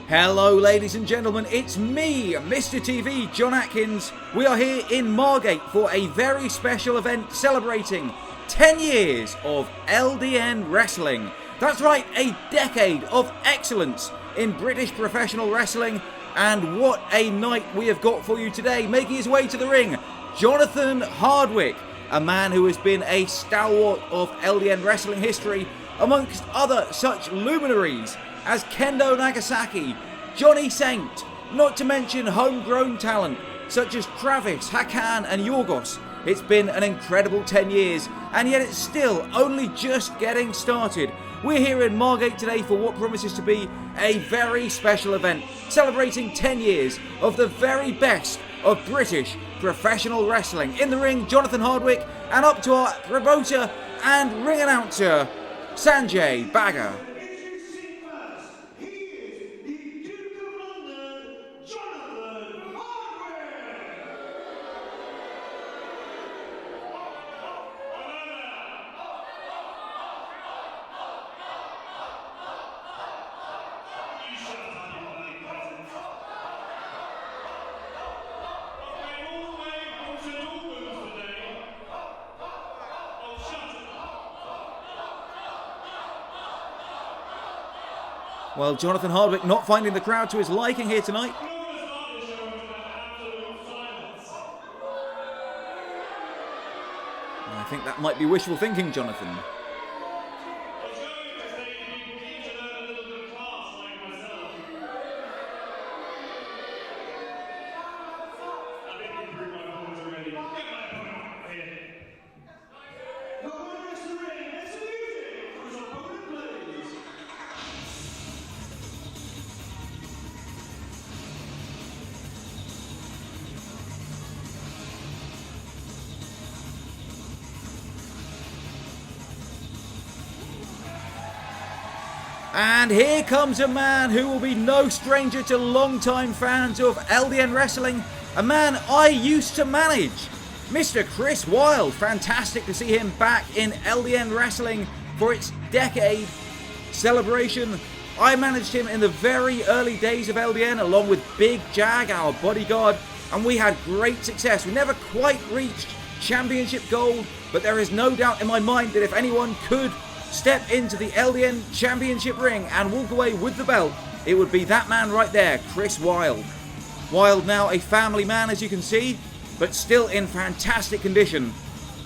Hello ladies and gentlemen, it's me, Mr. TV, John Atkins. We are here in Margate for a very special event celebrating 10 years of LDN Wrestling. That's right, a decade of excellence in British professional wrestling. And what a night we have got for you today. Making his way to the ring, Jonathan Hardwick, a man who has been a stalwart of LDN wrestling history amongst other such luminaries as Kendo Nagasaki, Johnny Saint, not to mention homegrown talent such as Travis, Hakan and Yorgos. It's been an incredible 10 years, and yet it's still only just getting started. We're here in Margate today for what promises to be a very special event, celebrating 10 years of the very best of British professional wrestling. In the ring, Jonathan Hardwick, and up to our promoter and ring announcer, Sanjay Bagga. Well, Jonathan Hardwick not finding the crowd to his liking here tonight. I think that might be wishful thinking, Jonathan. And here comes a man who will be no stranger to long-time fans of LDN Wrestling, a man I used to manage, Mr. Chris Wyld. Fantastic to see him back in LDN Wrestling for its decade celebration. I managed him in the very early days of LDN along with Big Jag, our bodyguard, and we had great success. We never quite reached championship gold, but there is no doubt in my mind that if anyone could step into the LDN Championship ring and walk away with the belt, it would be that man right there, Chris Wyld. Wyld now a family man, as you can see, but still in fantastic condition.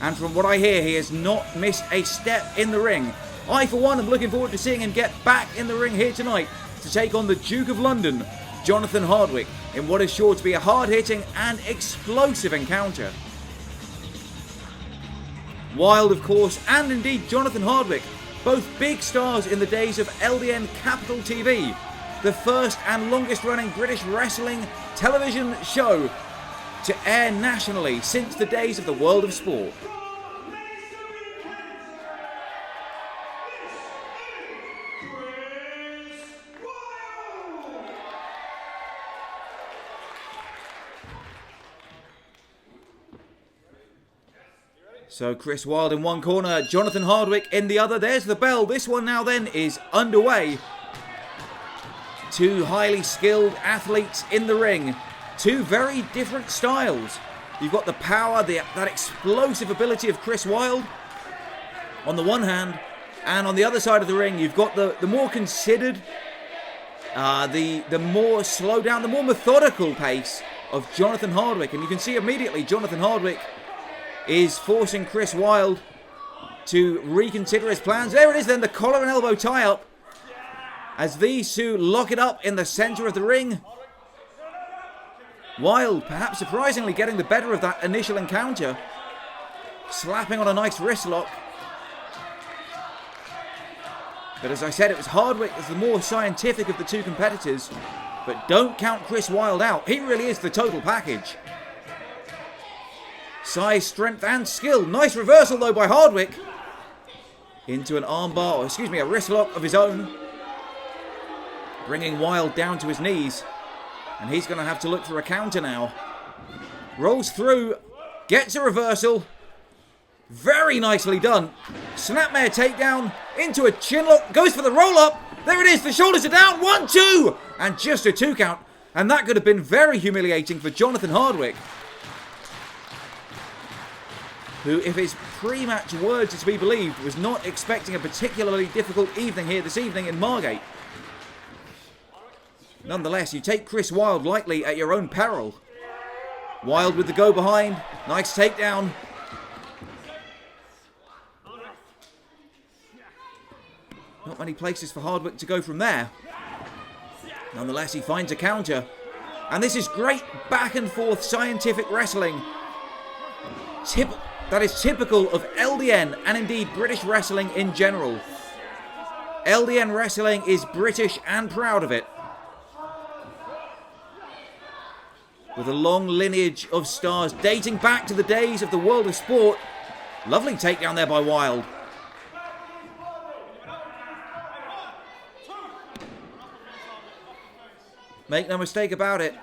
And from what I hear, he has not missed a step in the ring. I, for one, am looking forward to seeing him get back in the ring here tonight to take on the Duke of London, Jonathan Hardwick, in what is sure to be a hard-hitting and explosive encounter. Wyld, of course, and indeed Jonathan Hardwick, both big stars in the days of LDN Capital TV, the first and longest running British wrestling television show to air nationally since the days of the World of Sport. So Chris Wyld in one corner, Jonathan Hardwick in the other. There's the bell. This one now then is underway. Two highly skilled athletes in the ring. Two very different styles. You've got the power, that explosive ability of Chris Wyld on the one hand, and on the other side of the ring you've got the more considered, the more slow down, the more methodical pace of Jonathan Hardwick. And you can see immediately Jonathan Hardwick is forcing Chris Wyld to reconsider his plans. There it is then, the collar and elbow tie-up as these two lock it up in the centre of the ring. Wyld, perhaps surprisingly, getting the better of that initial encounter, slapping on a nice wrist lock. But as I said, it was Hardwick as the more scientific of the two competitors. But don't count Chris Wyld out. He really is the total package. Size, strength and skill. Nice reversal though by Hardwick. Into an armbar, or excuse me, a wrist lock of his own. Bringing Wyld down to his knees. And he's going to have to look for a counter now. Rolls through. Gets a reversal. Very nicely done. Snapmare takedown into a chin lock. Goes for the roll up. There it is. The shoulders are down. 1, 2. And just a 2 count. And that could have been very humiliating for Jonathan Hardwick, who, if his pre-match words are to be believed, was not expecting a particularly difficult evening here this evening in Margate. Nonetheless, you take Chris Wyld lightly at your own peril. Wyld with the go behind. Nice takedown. Not many places for Hardwick to go from there. Nonetheless, he finds a counter. And this is great back and forth scientific wrestling. That is typical of LDN and indeed British wrestling in general. LDN Wrestling is British and proud of it. With a long lineage of stars dating back to the days of the world of sport. Lovely takedown there by Wyld. Make no mistake about it,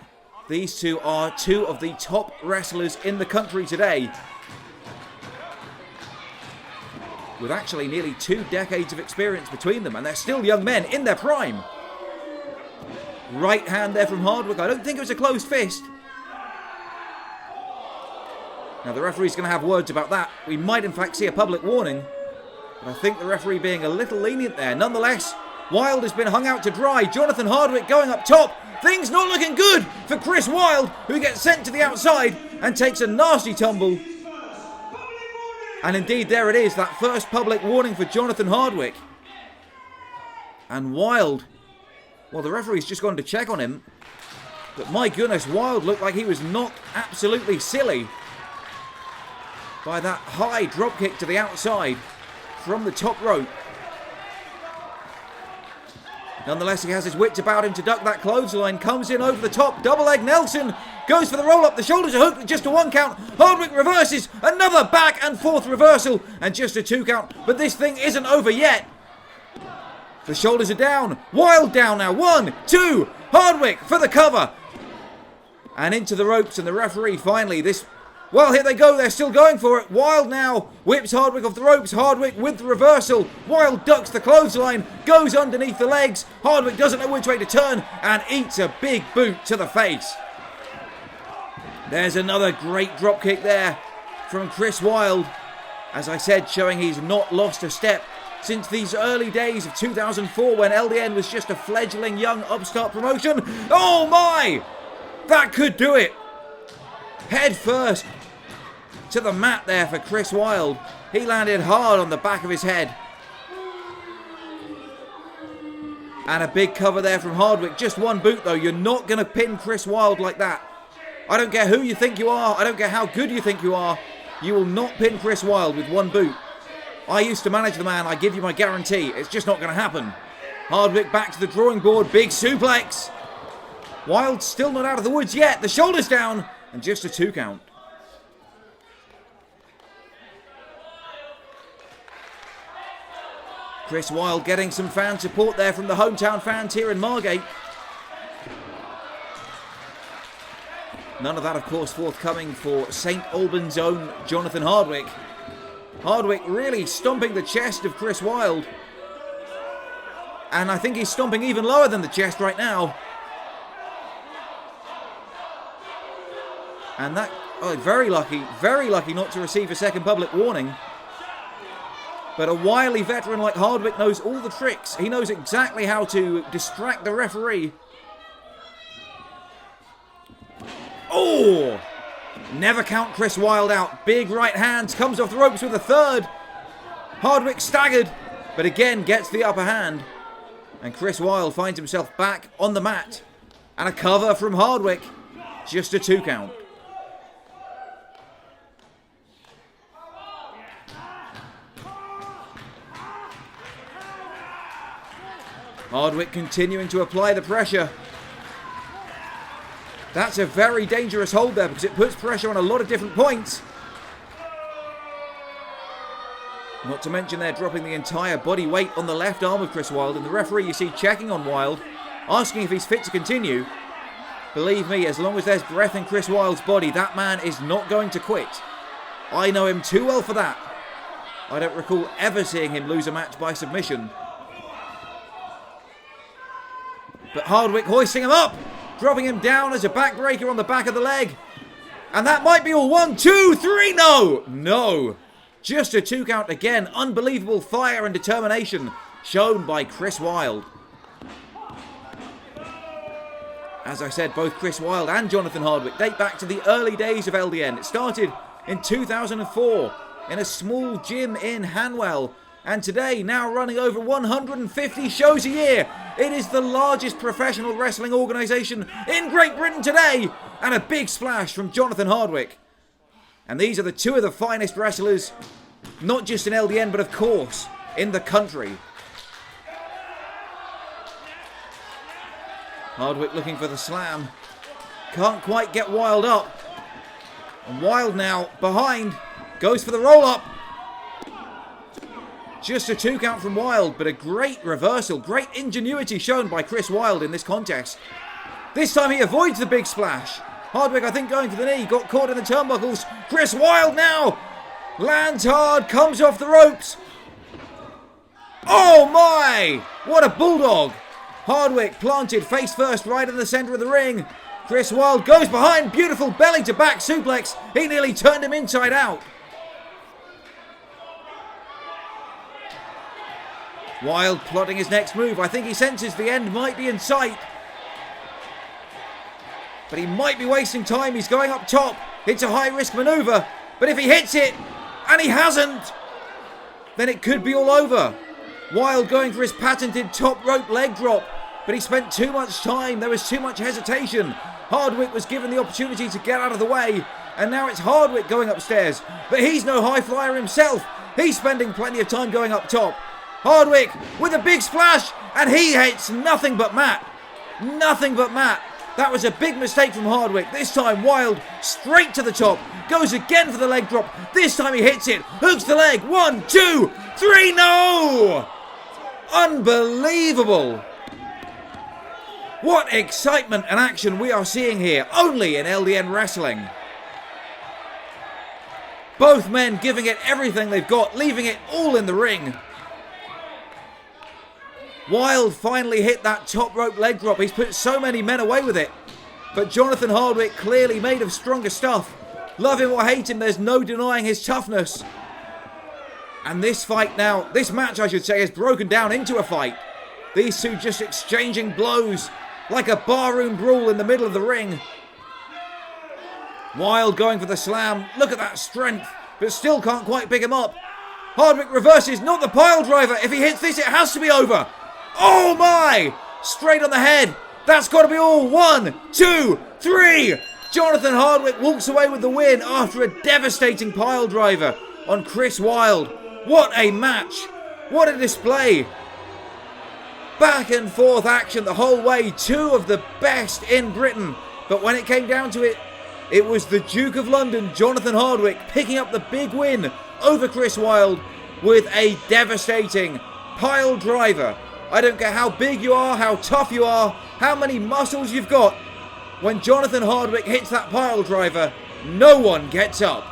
these two are two of the top wrestlers in the country today. With actually nearly 2 decades of experience between them, and they're still young men in their prime. Right hand there from Hardwick. I don't think it was a closed fist. Now the referee's going to have words about that. We might in fact see a public warning. But I think the referee being a little lenient there. Nonetheless, Wyld has been hung out to dry. Jonathan Hardwick going up top. Things not looking good for Chris Wyld, who gets sent to the outside and takes a nasty tumble. And indeed, there it is, that first public warning for Jonathan Hardwick. And Wyld, well, the referee's just gone to check on him. But my goodness, Wyld looked like he was knocked absolutely silly by that high drop kick to the outside from the top rope. Nonetheless, he has his wits about him to duck that clothesline. Comes in over the top. Double leg Nelson. Goes for the roll up. The shoulders are hooked with just a 1 count. Hardwick reverses. Another back and forth reversal. And just a 2 count. But this thing isn't over yet. The shoulders are down. Wyld down now. 1, 2. Hardwick for the cover. And into the ropes. And the referee finally this... Well, here they go. They're still going for it. Wyld now whips Hardwick off the ropes. Hardwick with the reversal. Wyld ducks the clothesline. Goes underneath the legs. Hardwick doesn't know which way to turn. And eats a big boot to the face. There's another great dropkick there from Chris Wyld. As I said, showing he's not lost a step since these early days of 2004 when LDN was just a fledgling young upstart promotion. Oh my! That could do it. Head first to the mat there for Chris Wyld. He landed hard on the back of his head. And a big cover there from Hardwick. Just 1 boot though. You're not going to pin Chris Wyld like that. I don't care who you think you are. I don't care how good you think you are. You will not pin Chris Wyld with 1 boot. I used to manage the man. I give you my guarantee. It's just not going to happen. Hardwick back to the drawing board. Big suplex. Wyld still not out of the woods yet. The shoulders down. And just a 2 count. Chris Wyld getting some fan support there from the hometown fans here in Margate. None of that, of course, forthcoming for St Albans' own Jonathan Hardwick. Hardwick really stomping the chest of Chris Wyld. And I think he's stomping even lower than the chest right now. And that, oh, very lucky not to receive a second public warning. But a wily veteran like Hardwick knows all the tricks. He knows exactly how to distract the referee. Oh! Never count Chris Wyld out. Big right hand, comes off the ropes with a 3rd. Hardwick staggered, but again gets the upper hand. And Chris Wyld finds himself back on the mat. And a cover from Hardwick. Just a 2 count. Hardwick continuing to apply the pressure. That's a very dangerous hold there because it puts pressure on a lot of different points. Not to mention they're dropping the entire body weight on the left arm of Chris Wyld, and the referee you see checking on Wyld, asking if he's fit to continue. Believe me, as long as there's breath in Chris Wyld's body, that man is not going to quit. I know him too well for that. I don't recall ever seeing him lose a match by submission. But Hardwick hoisting him up, dropping him down as a backbreaker on the back of the leg. And that might be all. 1, 2, 3. No. Just a 2 count again. Unbelievable fire and determination shown by Chris Wyld. As I said, both Chris Wyld and Jonathan Hardwick date back to the early days of LDN. It started in 2004 in a small gym in Hanwell. And today, now running over 150 shows a year. It is the largest professional wrestling organisation in Great Britain today. And a big splash from Jonathan Hardwick. And these are the two of the finest wrestlers, not just in LDN, but of course, in the country. Hardwick looking for the slam. Can't quite get Wyld up. And Wyld now behind. Goes for the roll-up. Just a 2 count from Wyld, but a great reversal. Great ingenuity shown by Chris Wyld in this contest. This time he avoids the big splash. Hardwick, I think, going for the knee. Got caught in the turnbuckles. Chris Wyld now lands hard. Comes off the ropes. Oh my! What a bulldog. Hardwick planted face first right in the centre of the ring. Chris Wyld goes behind. Beautiful belly to back suplex. He nearly turned him inside out. Wyld plotting his next move. I think he senses the end might be in sight. But he might be wasting time. He's going up top. It's a high-risk manoeuvre. But if he hits it, and he hasn't, then it could be all over. Wyld going for his patented top rope leg drop. But he spent too much time. There was too much hesitation. Hardwick was given the opportunity to get out of the way. And now it's Hardwick going upstairs. But he's no high flyer himself. He's spending plenty of time going up top. Hardwick with a big splash. And he hits nothing but mat. Nothing but mat. That was a big mistake from Hardwick. This time Wyld straight to the top. Goes again for the leg drop. This time he hits it. Hooks the leg. 1, 2, 3. No! Unbelievable. What excitement and action we are seeing here, only in LDN Wrestling. Both men giving it everything they've got, leaving it all in the ring. Wyld finally hit that top rope leg drop. He's put so many men away with it. But Jonathan Hardwick, clearly made of stronger stuff. Love him or hate him, there's no denying his toughness. And this fight now, this match I should say, has broken down into a fight. These two just exchanging blows like a barroom brawl in the middle of the ring. Wyld going for the slam. Look at that strength, but still can't quite pick him up. Hardwick reverses, not the pile driver. If he hits this, it has to be over. Oh my! Straight on the head. That's got to be all. 1, 2, 3. Jonathan Hardwick walks away with the win after a devastating pile driver on Chris Wyld. What a match. What a display. Back and forth action the whole way. Two of the best in Britain. But when it came down to it, it was the Duke of London, Jonathan Hardwick, picking up the big win over Chris Wyld with a devastating pile driver. I don't care how big you are, how tough you are, how many muscles you've got. When Jonathan Hardwick hits that pile driver, no one gets up.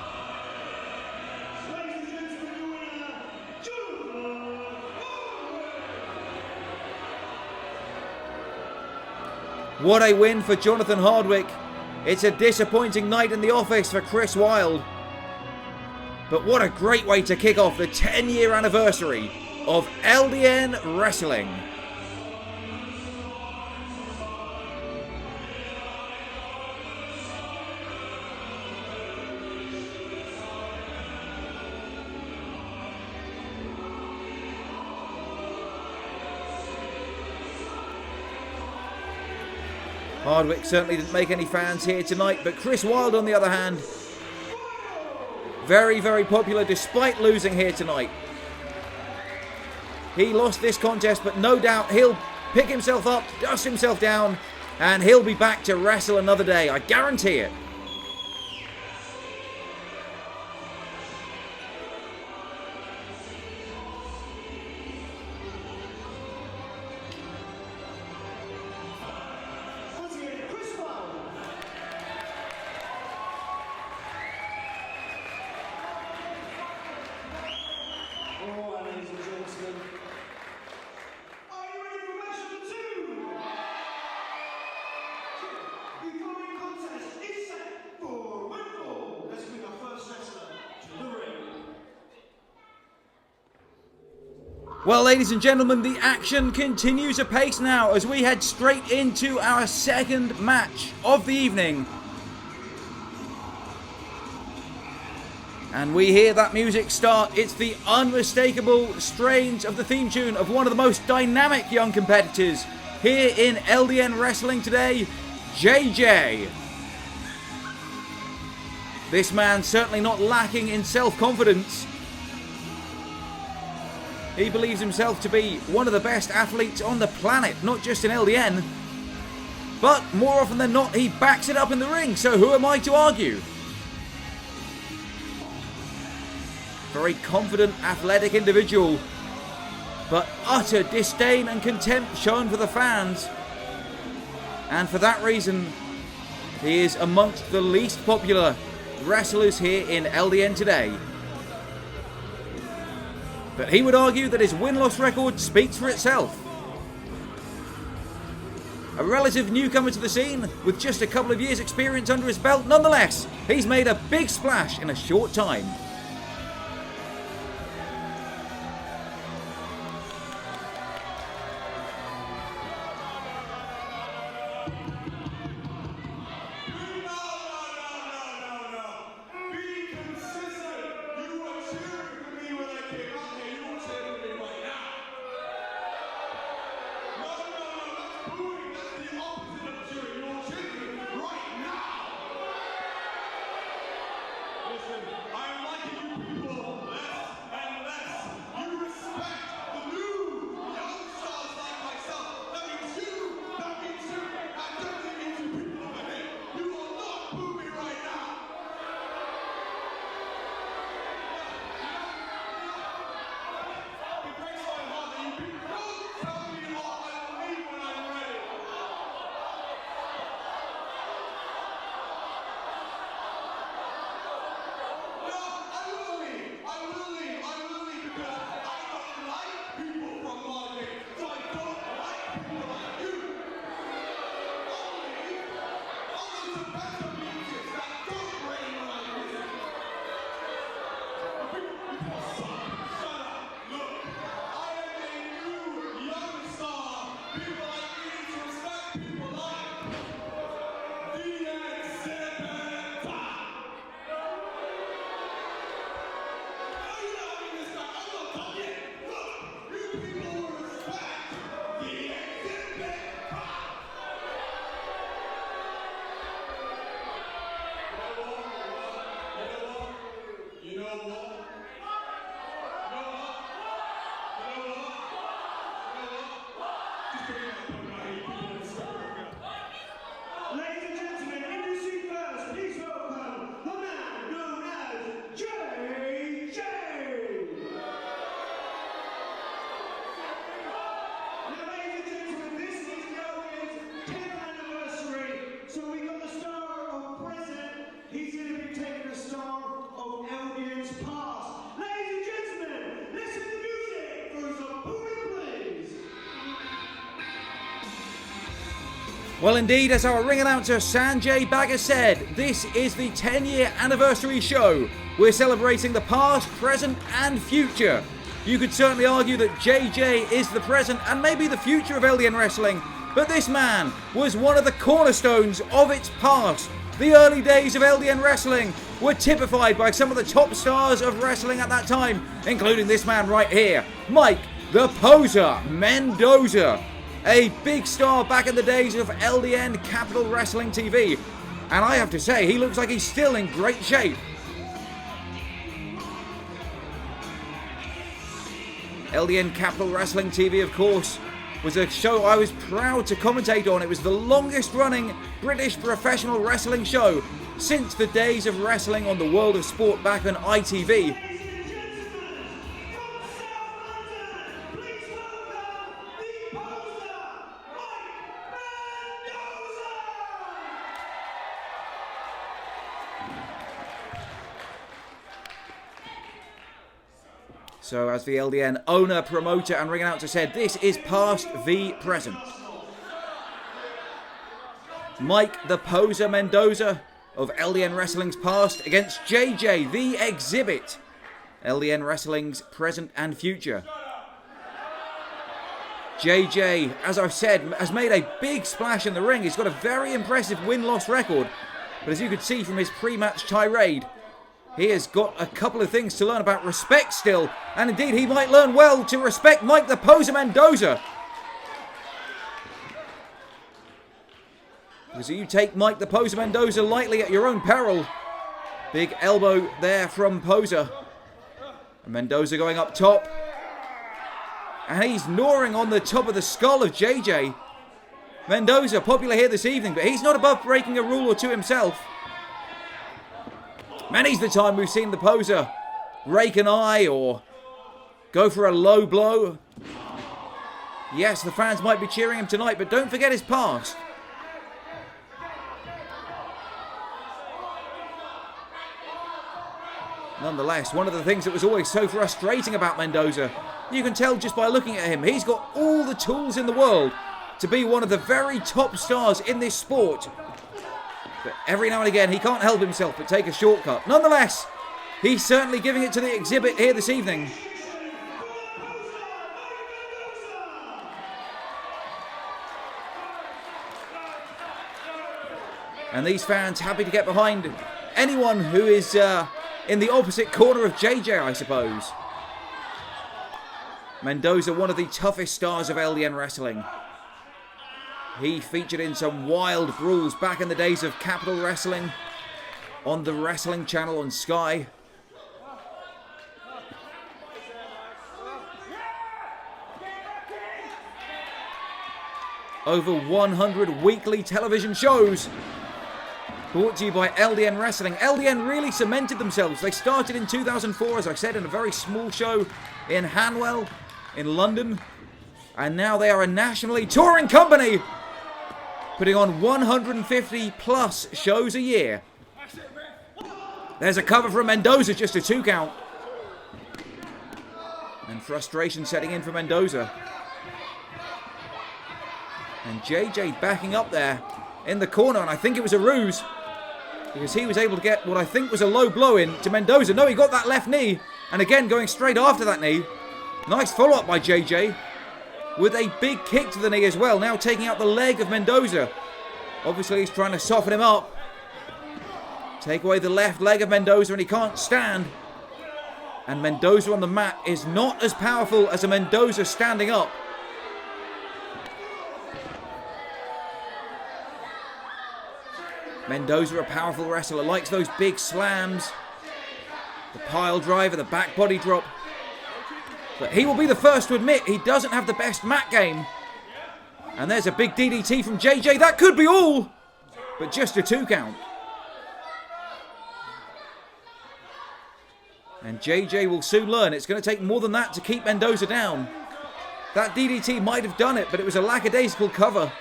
What a win for Jonathan Hardwick. It's a disappointing night in the office for Chris Wyld. But what a great way to kick off the 10-year anniversary of LDN Wrestling. Hardwick certainly didn't make any fans here tonight, but Chris Wyld, on the other hand, very, very popular despite losing here tonight. He lost this contest, but no doubt he'll pick himself up, dust himself down, and he'll be back to wrestle another day. I guarantee it. Well, ladies and gentlemen, the action continues apace now as we head straight into our second match of the evening. And we hear that music start. It's the unmistakable strains of the theme tune of one of the most dynamic young competitors here in LDN Wrestling today, JJ. This man certainly not lacking in self-confidence. He believes himself to be one of the best athletes on the planet, not just in LDN. But more often than not, he backs it up in the ring, so who am I to argue? Very confident, athletic individual, but utter disdain and contempt shown for the fans. And for that reason, he is amongst the least popular wrestlers here in LDN today. But he would argue that his win-loss record speaks for itself. A relative newcomer to the scene with just a couple of years' experience under his belt, nonetheless, he's made a big splash in a short time. Well, indeed, as our ring announcer Sanjay Bagga said, this is the 10-year anniversary show. We're celebrating the past, present and future. You could certainly argue that JJ is the present and maybe the future of LDN Wrestling, but this man was one of the cornerstones of its past. The early days of LDN Wrestling were typified by some of the top stars of wrestling at that time, including this man right here, Mike the Poser Mendoza. A big star back in the days of LDN Capital Wrestling TV. And I have to say, he looks like he's still in great shape. LDN Capital Wrestling TV, of course, was a show I was proud to commentate on. It was the longest running British professional wrestling show since the days of wrestling on the World of Sport back on ITV. So as the LDN owner, promoter and ring announcer said, this is past v present. Mike the Poser Mendoza of LDN Wrestling's past against JJ the Exhibit, LDN Wrestling's present and future. JJ, as I've said, has made a big splash in the ring. He's got a very impressive win-loss record. But as you could see from his pre-match tirade, he has got a couple of things to learn about respect still. And indeed, he might learn well to respect Mike the Poser Mendoza. Because you take Mike the Poser Mendoza lightly at your own peril. Big elbow there from Poser. And Mendoza going up top. And he's gnawing on the top of the skull of JJ. Mendoza, popular here this evening, but he's not above breaking a rule or two himself. Many's the time we've seen the Poser rake an eye or go for a low blow. Yes, the fans might be cheering him tonight, but don't forget his past. Nonetheless, one of the things that was always so frustrating about Mendoza, you can tell just by looking at him, he's got all the tools in the world to be one of the very top stars in this sport. But every now and again, he can't help himself but take a shortcut. Nonetheless, he's certainly giving it to the exhibit here this evening. And these fans happy to get behind anyone who is in the opposite corner of JJ, I suppose. Mendoza, one of the toughest stars of LDN Wrestling. He featured in some wild brawls back in the days of Capital Wrestling on the Wrestling Channel on Sky. Over 100 weekly television shows brought to you by LDN Wrestling. LDN really cemented themselves. They started in 2004, as I said, in a very small show in Hanwell, in London. And now they are a nationally touring company, putting on 150 plus shows a year. There's a cover from Mendoza, just a 2 count. And frustration setting in for Mendoza. And JJ backing up there in the corner, and I think it was a ruse, because he was able to get what I think was a low blow in to Mendoza. No, he got that left knee, and again going straight after that knee. Nice follow-up by JJ, with a big kick to the knee as well, now taking out the leg of Mendoza. Obviously he's trying to soften him up. Take away the left leg of Mendoza, and he can't stand. And Mendoza on the mat is not as powerful as a Mendoza standing up. Mendoza, a powerful wrestler, likes those big slams, the pile driver, the back body drop. But he will be the first to admit he doesn't have the best mat game. And there's a big DDT from JJ. That could be all, but just a 2 count. And JJ will soon learn it's going to take more than that to keep Mendoza down. That DDT might have done it, but it was a lackadaisical cover.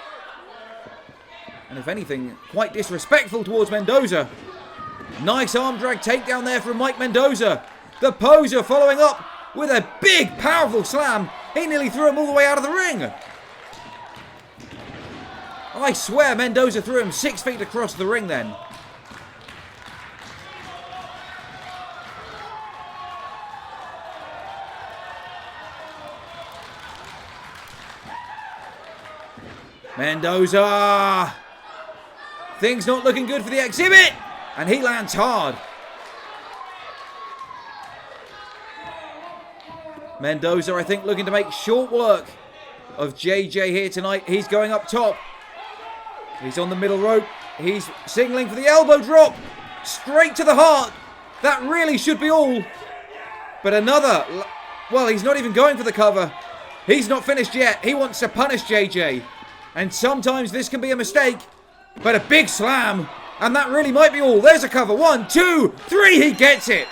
And if anything, quite disrespectful towards Mendoza. Nice arm drag takedown there from Mike Mendoza. The Poser following up with a big, powerful slam. He nearly threw him all the way out of the ring. I swear Mendoza threw him 6 feet across the ring then. Mendoza! Things not looking good for the exhibit! And he lands hard. Mendoza, I think, looking to make short work of JJ here tonight. He's going up top. He's on the middle rope. He's signaling for the elbow drop. Straight to the heart. That really should be all. But another... Well, he's not even going for the cover. He's not finished yet. He wants to punish JJ. And sometimes this can be a mistake. But a big slam. And that really might be all. There's a cover. 1, 2, 3. He gets it.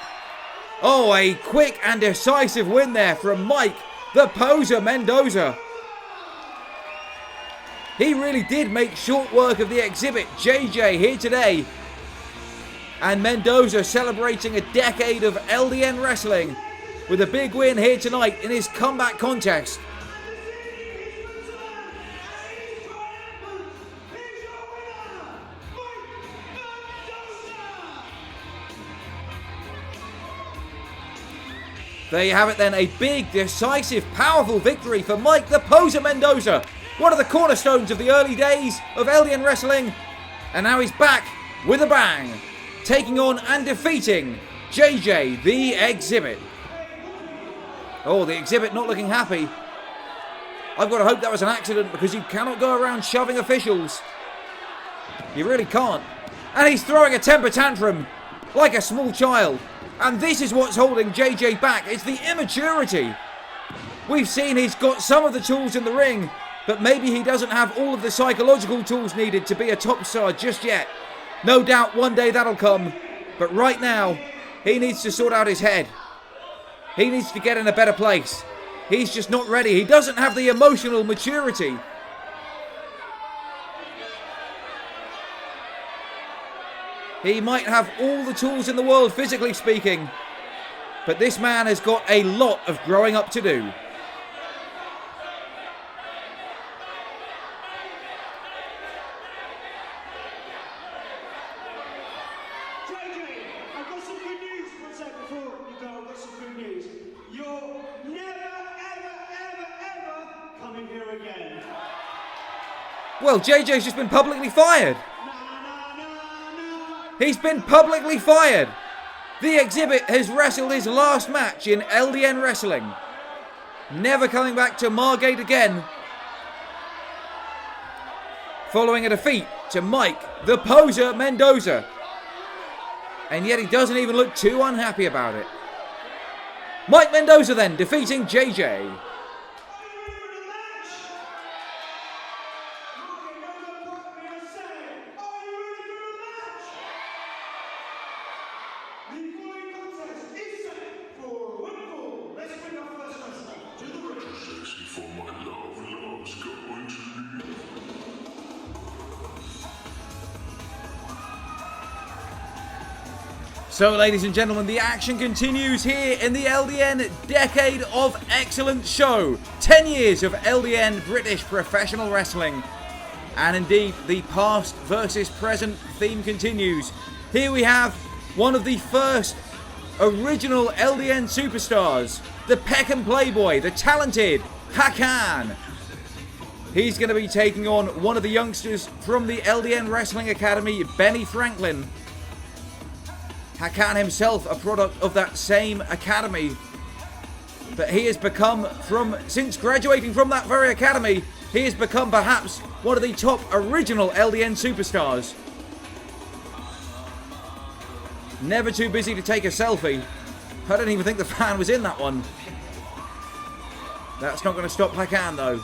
Oh, a quick and decisive win there from Mike, the Poser Mendoza. He really did make short work of the exhibit. JJ here today. And Mendoza celebrating a decade of LDN wrestling with a big win here tonight in his comeback contest. There you have it then, a big, decisive, powerful victory for Mike the Poser Mendoza, one of the cornerstones of the early days of LDN Wrestling, and now he's back with a bang, taking on and defeating JJ the Exhibit. Oh, the Exhibit not looking happy. I've got to hope that was an accident, because you cannot go around shoving officials. You really can't. And he's throwing a temper tantrum like a small child. And this is what's holding JJ back. It's the immaturity. We've seen he's got some of the tools in the ring, but maybe he doesn't have all of the psychological tools needed to be a top star just yet. No doubt one day that'll come. But right now, he needs to sort out his head. He needs to get in a better place. He's just not ready. He doesn't have the emotional maturity. He might have all the tools in the world, physically speaking, but this man has got a lot of growing up to do. JJ, I've got some good news for a second before you go. I've got some good news. You're never, ever coming here again. Well, JJ's just been publicly fired. He's been publicly fired. The Exhibit has wrestled his last match in LDN Wrestling. Never coming back to Margate again. Following a defeat to Mike the Poser Mendoza. And yet he doesn't even look too unhappy about it. Mike Mendoza then defeating JJ. So, ladies and gentlemen, the action continues here in the LDN Decade of Excellence show. 10 years of LDN British professional wrestling. And indeed, the past versus present theme continues. Here we have one of the first original LDN superstars, the Peckham Playboy, the talented Hakan. He's going to be taking on one of the youngsters from the LDN Wrestling Academy, Benny Franklin. Hakan himself a product of that same academy, but he has become, since graduating from that very academy, he has become perhaps one of the top original LDN superstars. Never too busy to take a selfie. I don't even think the fan was in that one. That's not going to stop Hakan though.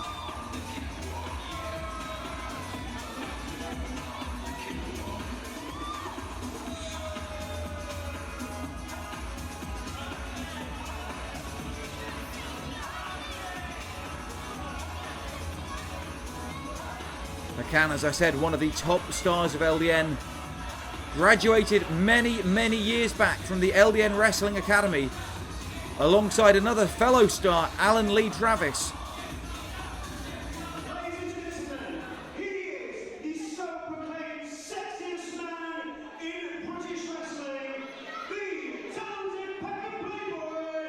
Hakan, as I said, one of the top stars of LDN. Graduated many years back from the LDN Wrestling Academy alongside another fellow star, Alan Lee Travis. Ladies and gentlemen, he is the self-proclaimed sexiest man in British wrestling, the talented Peckham Playboy,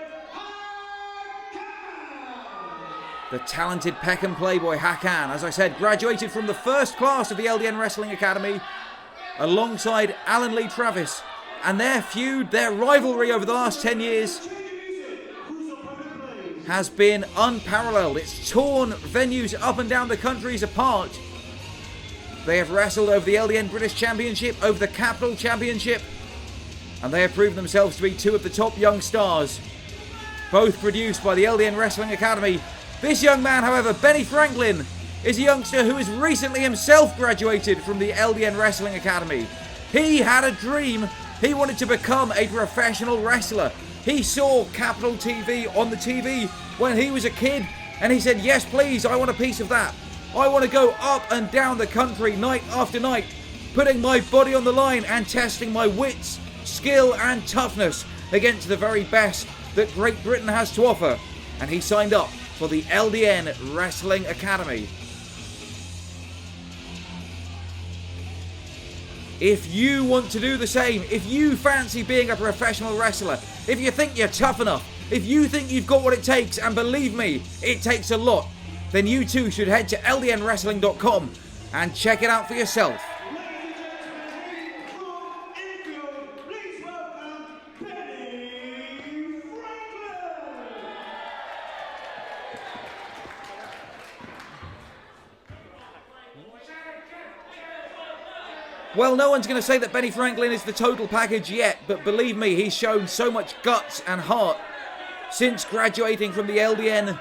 Hakan! The talented Peckham Playboy Hakan, as I said, graduated from the first class of the LDN Wrestling Academy alongside Alan Lee Travis. And their feud, their rivalry over the last 10 years has been unparalleled. It's torn venues up and down the countries apart. They have wrestled over the LDN British Championship, over the Capital Championship, and they have proven themselves to be two of the top young stars, both produced by the LDN Wrestling Academy. This young man, however, Benny Franklin, is a youngster who has recently himself graduated from the LDN Wrestling Academy. He had a dream. He wanted to become a professional wrestler. He saw Capital TV on the TV when he was a kid, and he said, yes please, I want a piece of that. I want to go up and down the country night after night, putting my body on the line and testing my wits, skill and toughness against the very best that Great Britain has to offer. And he signed up for the LDN Wrestling Academy. If you want to do the same, if you fancy being a professional wrestler, if you think you're tough enough, If you think you've got what it takes, and believe me, it takes a lot, then you too should head to ldnwrestling.com and check it out for yourself. Please welcome Benny Franklin. Well, no one's going to say that Benny Franklin is the total package yet, but believe me, he's shown so much guts and heart since graduating from the LDN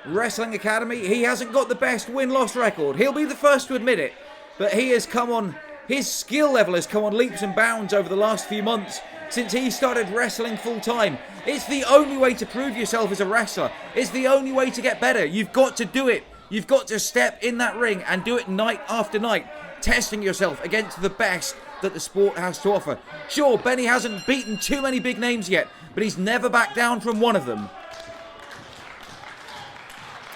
Wrestling Academy. He hasn't got the best win-loss record. He'll be the first to admit it, but he has come on, his skill level has come on leaps and bounds over the last few months since he started wrestling full-time. It's the only way to prove yourself as a wrestler. It's the only way to get better. You've got to do it. You've got to step in that ring and do it night after night, testing yourself against the best that the sport has to offer. Sure, Benny hasn't beaten too many big names yet, but he's never backed down from one of them.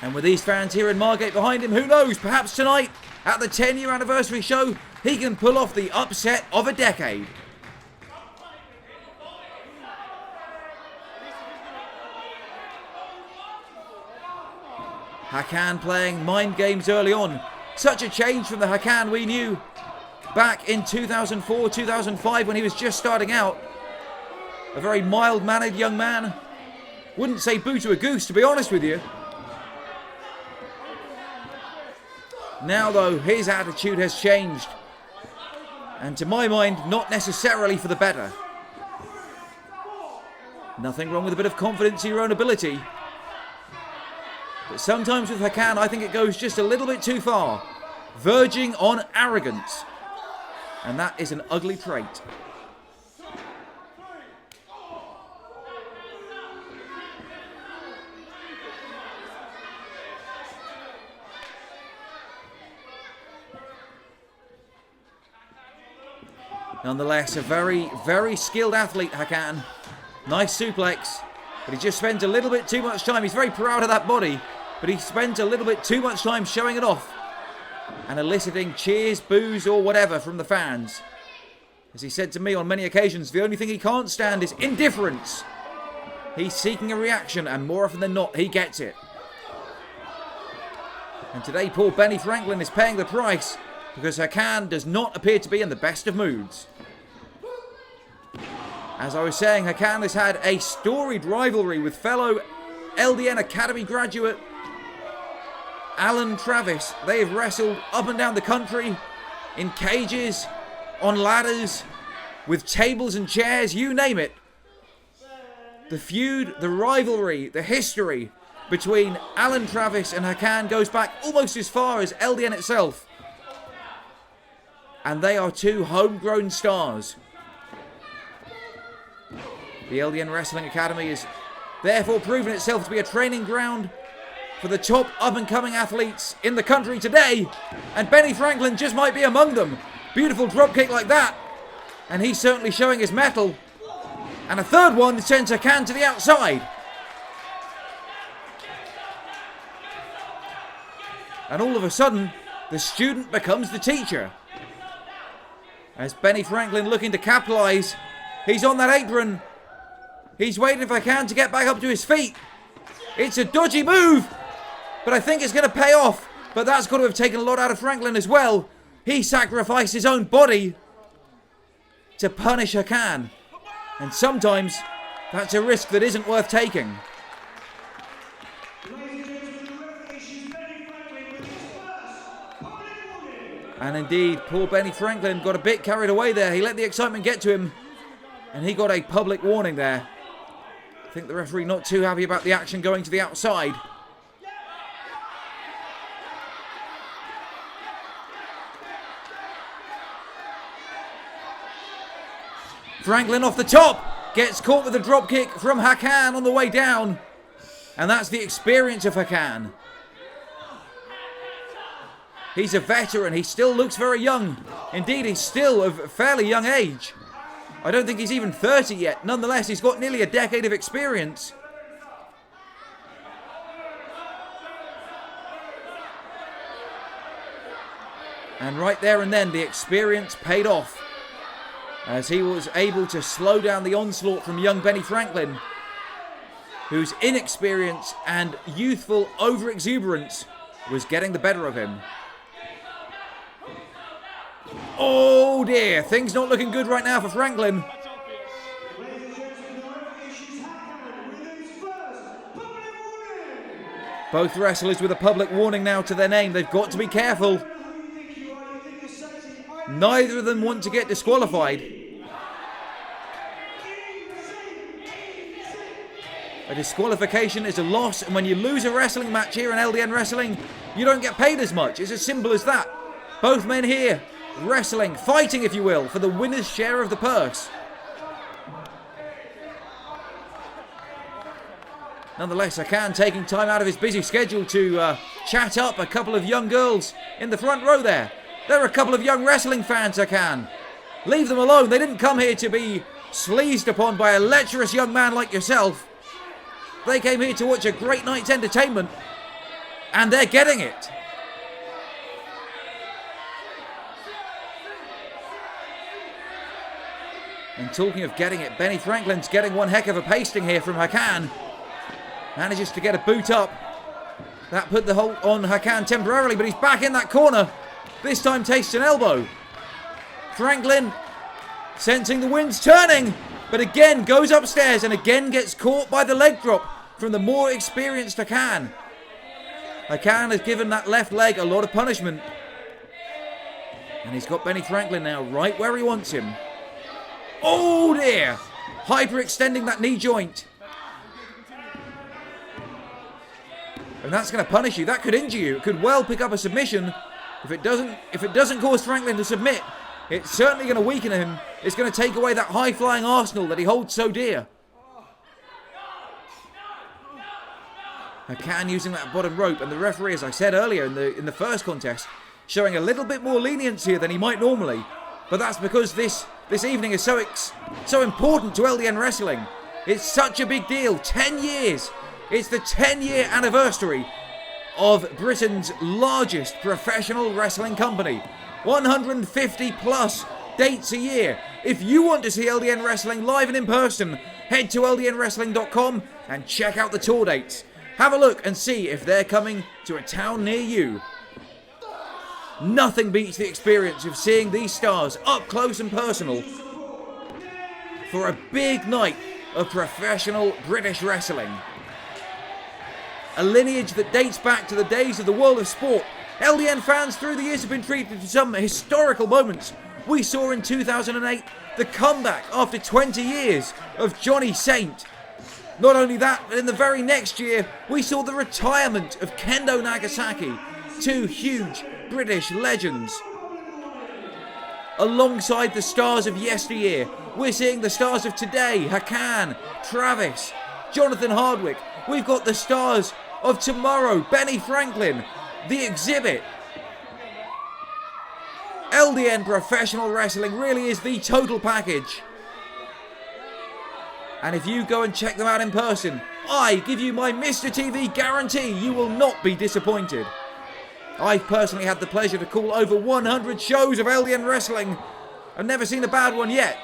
And with these fans here in Margate behind him, who knows, perhaps tonight, at the 10-year anniversary show, he can pull off the upset of a decade. Hakan playing mind games early on. Such a change from the Hakan we knew back in 2004, 2005 when he was just starting out. A very mild-mannered young man. Wouldn't say boo to a goose, to be honest with you. Now, though, his attitude has changed. And to my mind, not necessarily for the better. Nothing wrong with a bit of confidence in your own ability. But sometimes with Hakan, I think it goes just a little bit too far. Verging on arrogance. And that is an ugly trait. Nonetheless, a very, very skilled athlete, Hakan. Nice suplex. But he just spends a little bit too much time. He's very proud of that body. But he spends a little bit too much time showing it off. And eliciting cheers, boos, or whatever from the fans. As he said to me on many occasions, the only thing he can't stand is indifference. He's seeking a reaction, and more often than not, he gets it. And today, poor Benny Franklin is paying the price, because Hakan does not appear to be in the best of moods. As I was saying, Hakan has had a storied rivalry with fellow LDN Academy graduate Alan Travis. They have wrestled up and down the country, in cages, on ladders, with tables and chairs, you name it. The feud, the rivalry, the history between Alan Travis and Hakan goes back almost as far as LDN itself. And they are two homegrown stars. The LDN Wrestling Academy has therefore proven itself to be a training ground for the top up-and-coming athletes in the country today. And Benny Franklin just might be among them. Beautiful dropkick like that. And he's certainly showing his mettle. And a third one sends Hakan to the outside. And all of a sudden, the student becomes the teacher. As Benny Franklin looking to capitalise, he's on that apron. He's waiting for Hakan to get back up to his feet. It's a dodgy move, but I think it's going to pay off. But that's got to have taken a lot out of Franklin as well. He sacrificed his own body to punish Hakan. And sometimes that's a risk that isn't worth taking. And indeed, poor Benny Franklin got a bit carried away there. He let the excitement get to him. And he got a public warning there. I think the referee not too happy about the action going to the outside. Franklin off the top. Gets caught with a drop kick from Hakan on the way down. And that's the experience of Hakan. He's a veteran. He still looks very young. Indeed, he's still of a fairly young age. I don't think he's even 30 yet. Nonetheless, he's got nearly a decade of experience. And right there and then, the experience paid off, as he was able to slow down the onslaught from young Benny Franklin. whose inexperience and youthful overexuberance was getting the better of him. Oh dear, things not looking good right now for Franklin. Ladies and gentlemen, now issues Hakan with his first public warning. Both wrestlers with a public warning now to their name. They've got to be careful. Who you think you are? You think you're sexy? Neither of them want to get disqualified. A disqualification is a loss, and when you lose a wrestling match here in LDN Wrestling, you don't get paid as much. It's as simple as that. Both men here wrestling, fighting if you will, for the winner's share of the purse. Nonetheless, Hakan taking time out of his busy schedule to chat up a couple of young girls in the front row there. There are a couple of young wrestling fans, Hakan. Leave them alone. They didn't come here to be sleazed upon by a lecherous young man like yourself. They came here to watch a great night's entertainment, and they're getting it. And talking of getting it, Benny Franklin's getting one heck of a pasting here from Hakan. Manages to get a boot up. That put the hold on Hakan temporarily, but he's back in that corner. This time tastes an elbow. Franklin sensing the wind's turning, but again goes upstairs and again gets caught by the leg drop from the more experienced Hakan. Hakan has given that left leg a lot of punishment. And he's got Benny Franklin now right where he wants him. Oh dear! Hyperextending that knee joint. And that's going to punish you. That could injure you. It could well pick up a submission. If it doesn't cause Franklin to submit, it's certainly going to weaken him. It's going to take away that high-flying arsenal that he holds so dear. Hakan using that bottom rope, and the referee, as I said earlier in the first contest, showing a little bit more lenience here than he might normally. But that's because this evening is so important to LDN Wrestling. It's such a big deal. 10 years. It's the 10-year anniversary of Britain's largest professional wrestling company. 150 plus dates a year. If you want to see LDN Wrestling live and in person, head to ldnwrestling.com and check out the tour dates. Have a look and see if they're coming to a town near you. Nothing beats the experience of seeing these stars up close and personal for a big night of professional British wrestling. A lineage that dates back to the days of the world of sport. LDN fans through the years have been treated to some historical moments. We saw in 2008 the comeback after 20 years of Johnny Saint. Not only that, but in the very next year, we saw the retirement of Kendo Nagasaki. Two huge British legends. Alongside the stars of yesteryear, we're seeing the stars of today. Hakan, Travis, Jonathan Hardwick. We've got the stars of tomorrow. Benny Franklin, The Exhibit. LDN Professional Wrestling really is the total package. And if you go and check them out in person, I give you my Mr. TV guarantee you will not be disappointed. I've personally had the pleasure to call over 100 shows of LDN Wrestling. I've never seen a bad one yet.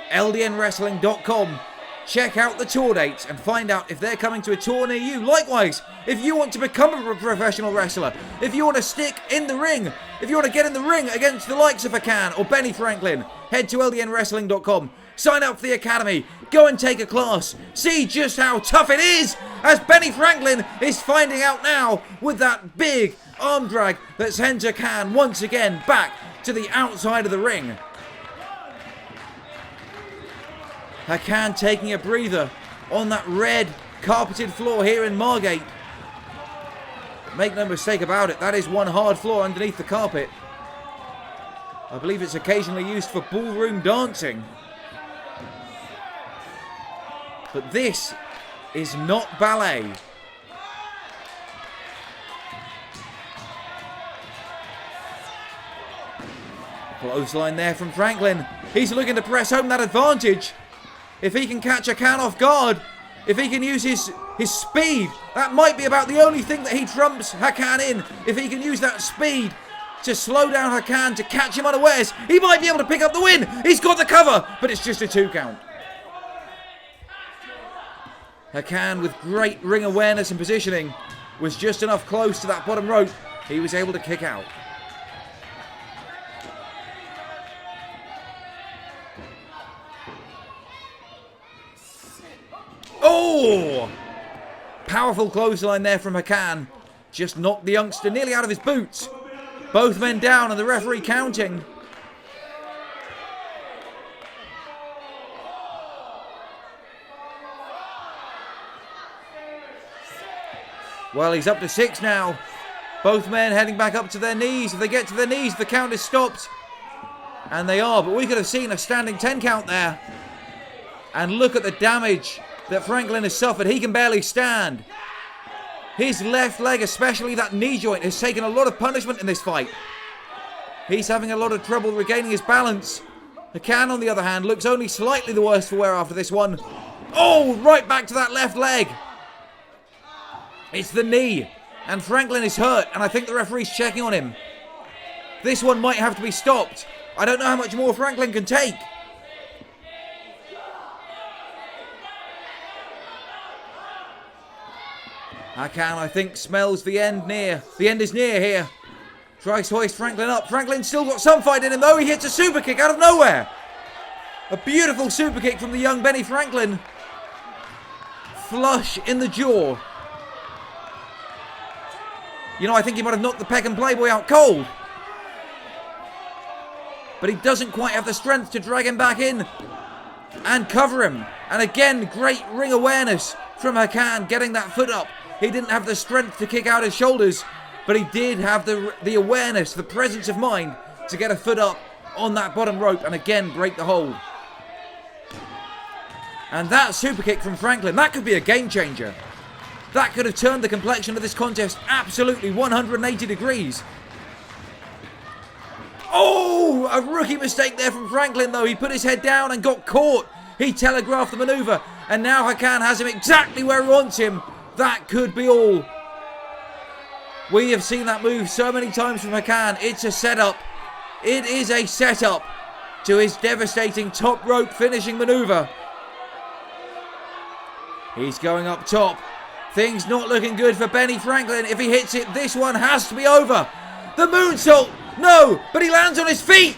LDNWrestling.com. Check out the tour dates and find out if they're coming to a tour near you. Likewise, if you want to become a professional wrestler, if you want to stick in the ring, if you want to get in the ring against the likes of Hakan or Benny Franklin, head to LDNWrestling.com. Sign up for the academy, go and take a class, see just how tough it is, as Benny Franklin is finding out now with that big arm drag that sends Hakan once again back to the outside of the ring. Hakan taking a breather on that red carpeted floor here in Margate. Make no mistake about it, that is one hard floor underneath the carpet. I believe it's occasionally used for ballroom dancing. But this is not ballet. Clothesline there from Franklin. He's looking to press home that advantage. If he can catch Hakan off guard, if he can use his speed, that might be about the only thing that he trumps Hakan in. If he can use that speed to slow down Hakan, to catch him unawares. He might be able to pick up the win. He's got the cover, but it's just a 2 count. Hakan, with great ring awareness and positioning, was just enough close to that bottom rope. He was able to kick out. Oh! Powerful clothesline there from Hakan. Just knocked the youngster nearly out of his boots. Both men down and the referee counting. Well, he's up to 6 now. Both men heading back up to their knees. If they get to their knees, the count is stopped. And they are, but we could have seen a standing 10 count there. And look at the damage that Franklin has suffered. He can barely stand. His left leg, especially that knee joint, has taken a lot of punishment in this fight. He's having a lot of trouble regaining his balance. Hakan, on the other hand, looks only slightly the worse for wear after this one. Oh, right back to that left leg. It's the knee. And Franklin is hurt, and I think the referee's checking on him. This one might have to be stopped. I don't know how much more Franklin can take. Hakan, I think, smells the end near. The end is near here. Tries to hoist Franklin up. Franklin's still got some fight in him, though. He hits a super kick out of nowhere. A beautiful super kick from the young Benny Franklin. Flush in the jaw. You know, I think he might have knocked the Peckham Playboy out cold. But he doesn't quite have the strength to drag him back in and cover him. And again, great ring awareness from Hakan getting that foot up. He didn't have the strength to kick out his shoulders, but he did have the awareness, the presence of mind to get a foot up on that bottom rope and again break the hold. And that super kick from Franklin, that could be a game changer. That could have turned the complexion of this contest absolutely 180 degrees. Oh, a rookie mistake there from Franklin, though. He put his head down and got caught. He telegraphed the maneuver, and now Hakan has him exactly where he wants him. That could be all. We have seen that move so many times from Hakan. It's a setup. It is a setup to his devastating top rope finishing maneuver. He's going up top. Things not looking good for Benny Franklin. If he hits it, this one has to be over. The moonsault. No, but he lands on his feet.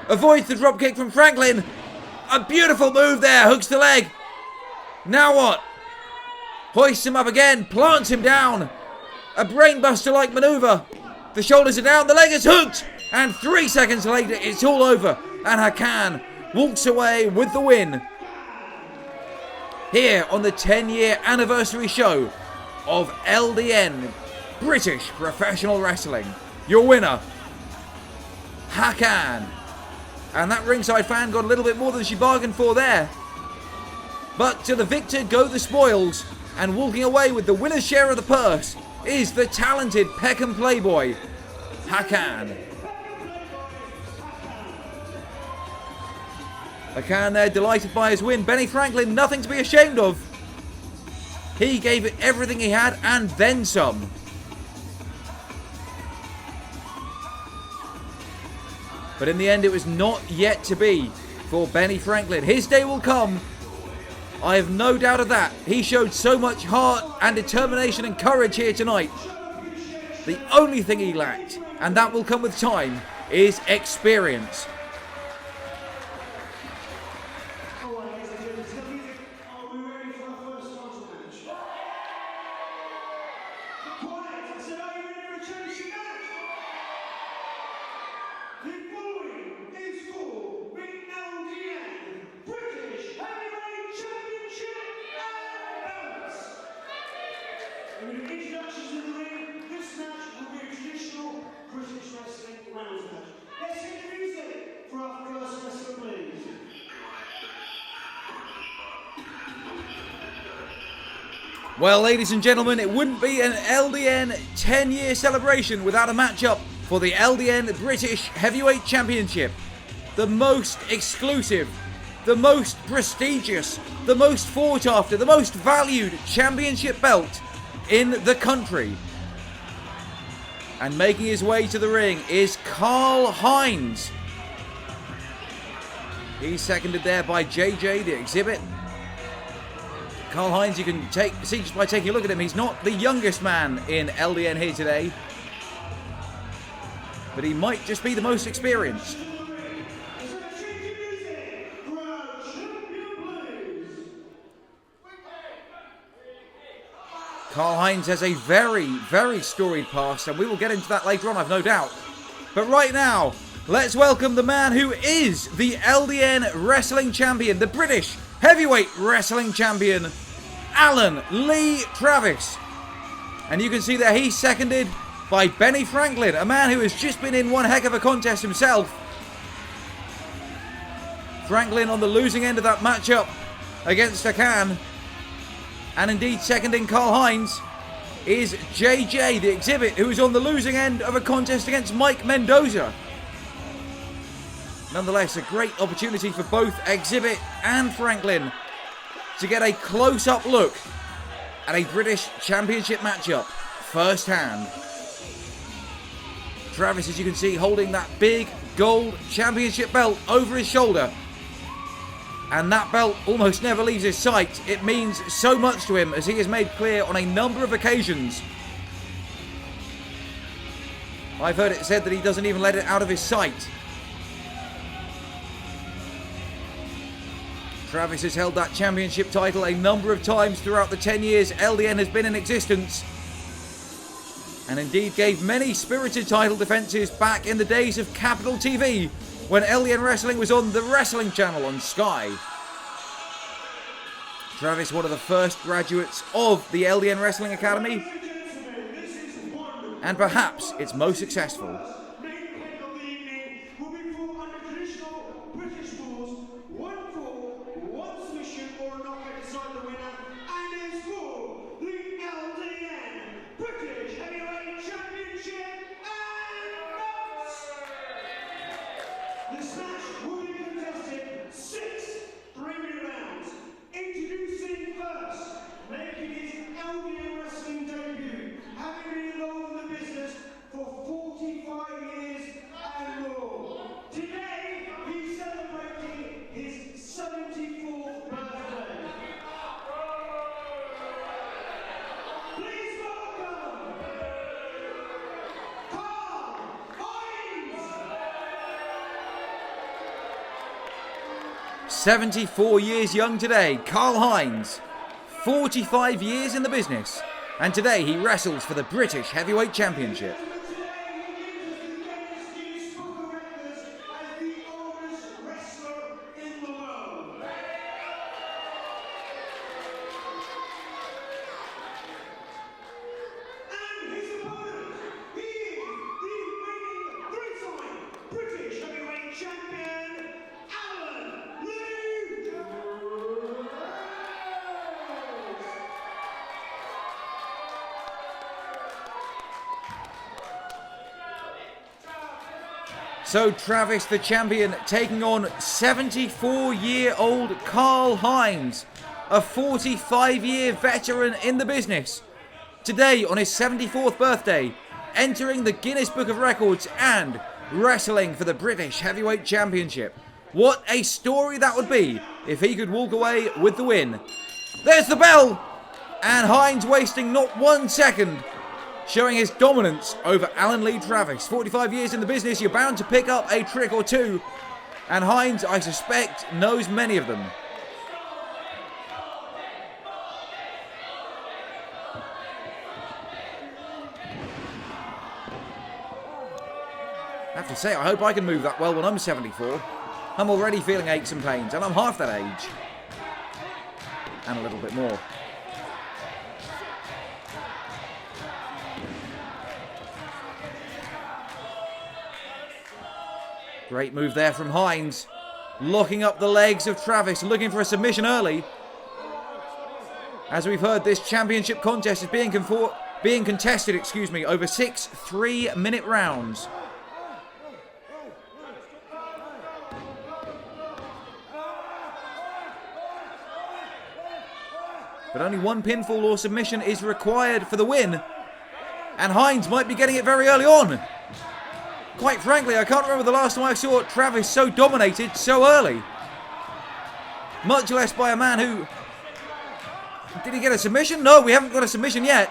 Avoids the dropkick from Franklin. A beautiful move there. Hooks the leg. Now what? Hoists him up again. Plants him down. A brainbuster-like maneuver. The shoulders are down. The leg is hooked. And 3 seconds later, it's all over. And Hakan walks away with the win. Here on the 10-year anniversary show of LDN British Professional Wrestling. Your winner, Hakan. And that ringside fan got a little bit more than she bargained for there. But to the victor go the spoils. And walking away with the winner's share of the purse is the talented Peckham Playboy, Hakan. Hakan there, delighted by his win. Benny Franklin, nothing to be ashamed of. He gave it everything he had and then some. But in the end, it was not yet to be for Benny Franklin. His day will come. I have no doubt of that. He showed so much heart and determination and courage here tonight. The only thing he lacked, and that will come with time, is experience. Introductions to the ring. This match will be a traditional British wrestling round match. Let's hit the music for our first wrestler, please. Well, ladies and gentlemen, it wouldn't be an LDN 10-year celebration without a matchup for the LDN British Heavyweight Championship. The most exclusive, the most prestigious, the most fought after, the most valued championship belt in the country. And making his way to the ring is Karl Heinz. He's seconded there by JJ, the Exhibit. Karl Heinz, you can see just by taking a look at him, he's not the youngest man in LDN here today. But he might just be the most experienced. Karl Heinz has a very, very storied past, and we will get into that later on, I've no doubt. But right now, let's welcome the man who is the LDN Wrestling Champion, the British Heavyweight Wrestling Champion, Alan Lee Travis. And you can see that he's seconded by Benny Franklin, a man who has just been in one heck of a contest himself. Franklin on the losing end of that matchup against Hakan. And indeed, seconding Karl Heinz is JJ, the Exhibit, who is on the losing end of a contest against Mike Mendoza. Nonetheless, a great opportunity for both Exhibit and Franklin to get a close-up look at a British Championship matchup firsthand. Travis, as you can see, holding that big gold championship belt over his shoulder. And that belt almost never leaves his sight. It means so much to him, as he has made clear on a number of occasions. I've heard it said that he doesn't even let it out of his sight. Travis has held that championship title a number of times throughout the 10 years LDN has been in existence. And indeed gave many spirited title defences back in the days of Capital TV, when LDN Wrestling was on the Wrestling Channel on Sky. Travis, one of the first graduates of the LDN Wrestling Academy, and perhaps its most successful. "74 years young today, Karl Heinz, 45 years in the business, and today he wrestles for the British Heavyweight Championship." So Travis, the champion, taking on 74-year-old Karl Heinz, a 45-year veteran in the business. Today, on his 74th birthday, entering the Guinness Book of Records and wrestling for the British Heavyweight Championship. What a story that would be if he could walk away with the win. There's the bell! And Heinz wasting not 1 second, showing his dominance over Alan Lee Travis. 45 years in the business, you're bound to pick up a trick or two. And Heinz, I suspect, knows many of them. I have to say, I hope I can move that well when I'm 74. I'm already feeling aches and pains, and I'm half that age. And a little bit more. Great move there from Heinz. Locking up the legs of Travis, looking for a submission early. As we've heard, this championship contest is being contested, over 6 3-minute rounds. But only one pinfall or submission is required for the win. And Hines might be getting it very early on. Quite frankly, I can't remember the last time I saw Travis so dominated so early. Much less by a man who... Did he get a submission? No, we haven't got a submission yet.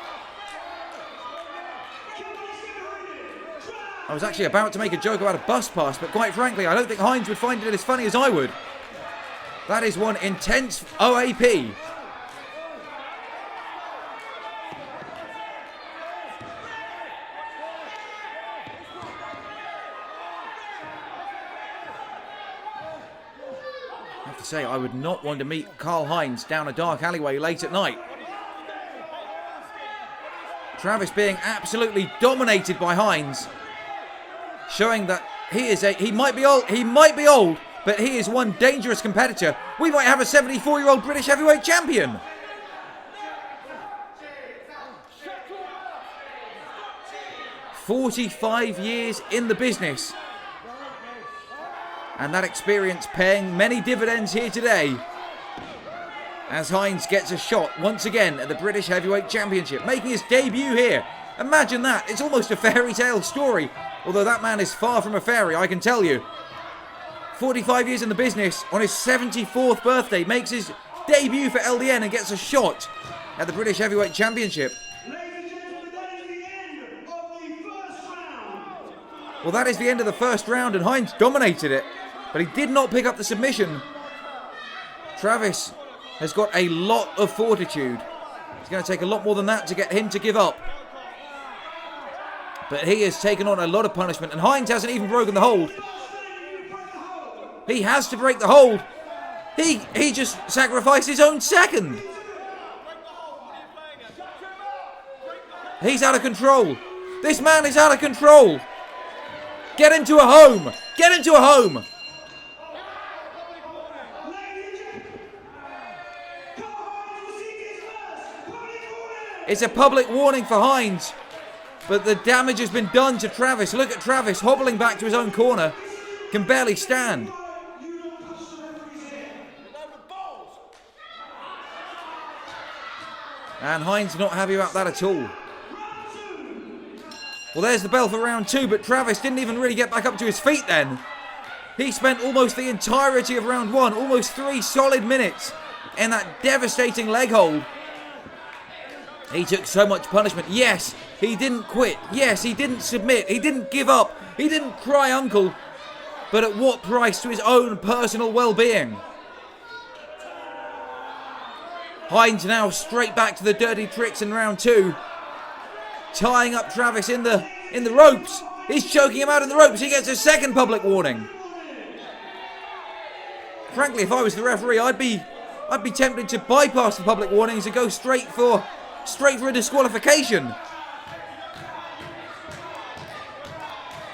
I was actually about to make a joke about a bus pass, but quite frankly, I don't think Hines would find it as funny as I would. That is one intense OAP. I have to say, I would not want to meet Karl Hines down a dark alleyway late at night. Travis being absolutely dominated by Hines, showing that he might be old, but he is one dangerous competitor. We might have a 74-year-old British heavyweight champion. "45 years in the business. And that experience paying many dividends here today, as Hines gets a shot once again at the British Heavyweight Championship, making his debut here. Imagine that. It's almost a fairy tale story, although that man is far from a fairy, I can tell you. 45 years in the business, on his 74th birthday, makes his debut for LDN and gets a shot at the British Heavyweight Championship. Ladies and gentlemen, that is the end of the first round. Well, that is the end of the first round, and Hines dominated it, but he did not pick up the submission. Travis has got a lot of fortitude. It's going to take a lot more than that to get him to give up. But he has taken on a lot of punishment, and Hines hasn't even broken the hold. He has to break the hold. He just sacrificed his own second. He's out of control. This man is out of control. Get into a home. Get into a home. It's a public warning for Hines, but the damage has been done to Travis. Look at Travis hobbling back to his own corner. Can barely stand. And Hines not happy about that at all. Well, there's the bell for round two, but Travis didn't even really get back up to his feet then. He spent almost the entirety of round one, almost 3 solid minutes, in that devastating leg hold. He took so much punishment. Yes, he didn't quit. Yes, he didn't submit. He didn't give up. He didn't cry uncle. But at what price to his own personal well-being? Hines now straight back to the dirty tricks in round two. Tying up Travis in the ropes. He's choking him out in the ropes. He gets a second public warning. Frankly, if I was the referee, I'd be tempted to bypass the public warnings and go straight for a disqualification.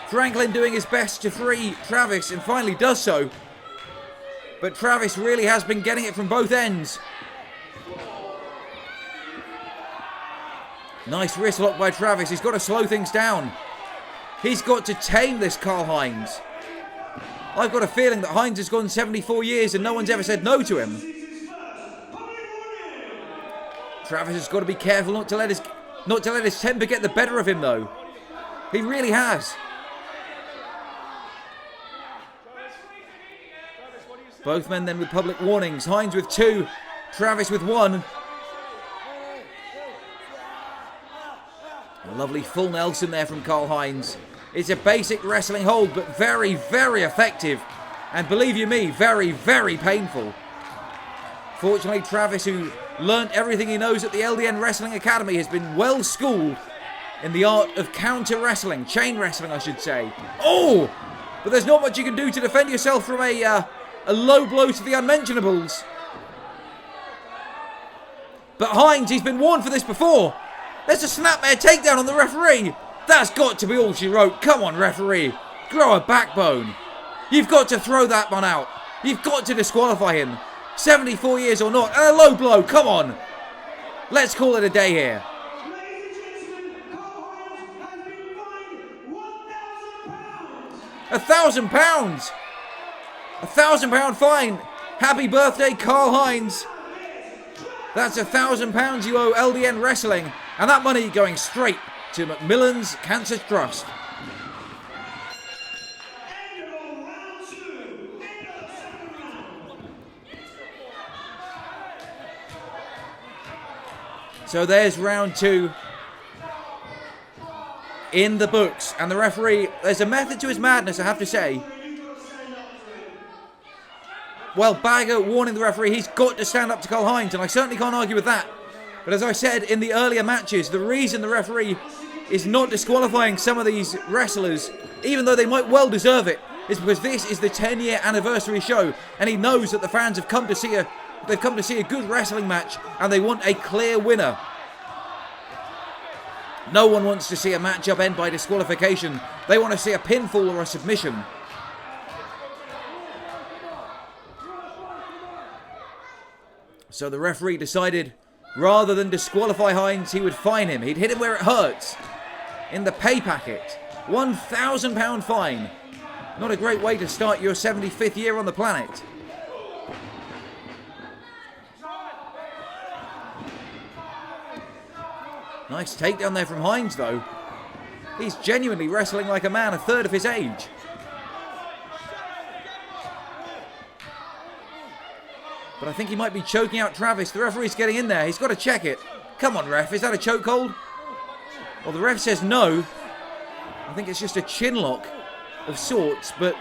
Franklin doing his best to free Travis and finally does so. But Travis really has been getting it from both ends. Nice wrist lock by Travis. He's got to slow things down. He's got to tame this Karl Hines. I've got a feeling that Hines has gone 74 years and no one's ever said no to him. Travis has got to be careful not to let his temper get the better of him, though. He really has. Both men then with public warnings. Hines with 2, Travis with 1. A lovely full Nelson there from Karl Hines. It's a basic wrestling hold, but very, very effective. And believe you me, very, very painful. Fortunately, Travis, who learnt everything he knows at the LDN Wrestling Academy, has been well schooled in the art of counter wrestling, chain wrestling I should say. Oh! But there's not much you can do to defend yourself from a low blow to the unmentionables. But Hines, he's been warned for this before. There's a snapmare takedown on the referee. That's got to be all she wrote. Come on, referee. Grow a backbone. You've got to throw that one out. You've got to disqualify him. 74 years or not. And a low blow. Come on. Let's call it a day here. Ladies and gentlemen, Karl Hines has been fined £1,000. £1,000. £1,000 fine. Happy birthday, Karl Hines. That's £1,000 you owe LDN Wrestling. And that money going straight to Macmillan's Cancer Trust. End of round 2. End of the second round. So there's round 2 in the books. And the referee, there's a method to his madness, I have to say. Well, Bagger warning the referee he's got to stand up to Karl-Heinz, and I certainly can't argue with that. But as I said in the earlier matches, the reason the referee is not disqualifying some of these wrestlers, even though they might well deserve it, is because this is the 10-year anniversary show, and he knows that the fans have come to see a good wrestling match, and they want a clear winner. No one wants to see a matchup end by disqualification. They want to see a pinfall or a submission. So the referee decided, rather than disqualify Heinz, he would fine him. He'd hit him where it hurts. In the pay packet. £1,000 fine. Not a great way to start your 75th year on the planet. Nice takedown there from Heinz, though. He's genuinely wrestling like a man a third of his age. But I think he might be choking out Travis. The referee's getting in there. He's got to check it. Come on, ref. Is that a chokehold? Well, the ref says no. I think it's just a chin lock of sorts, but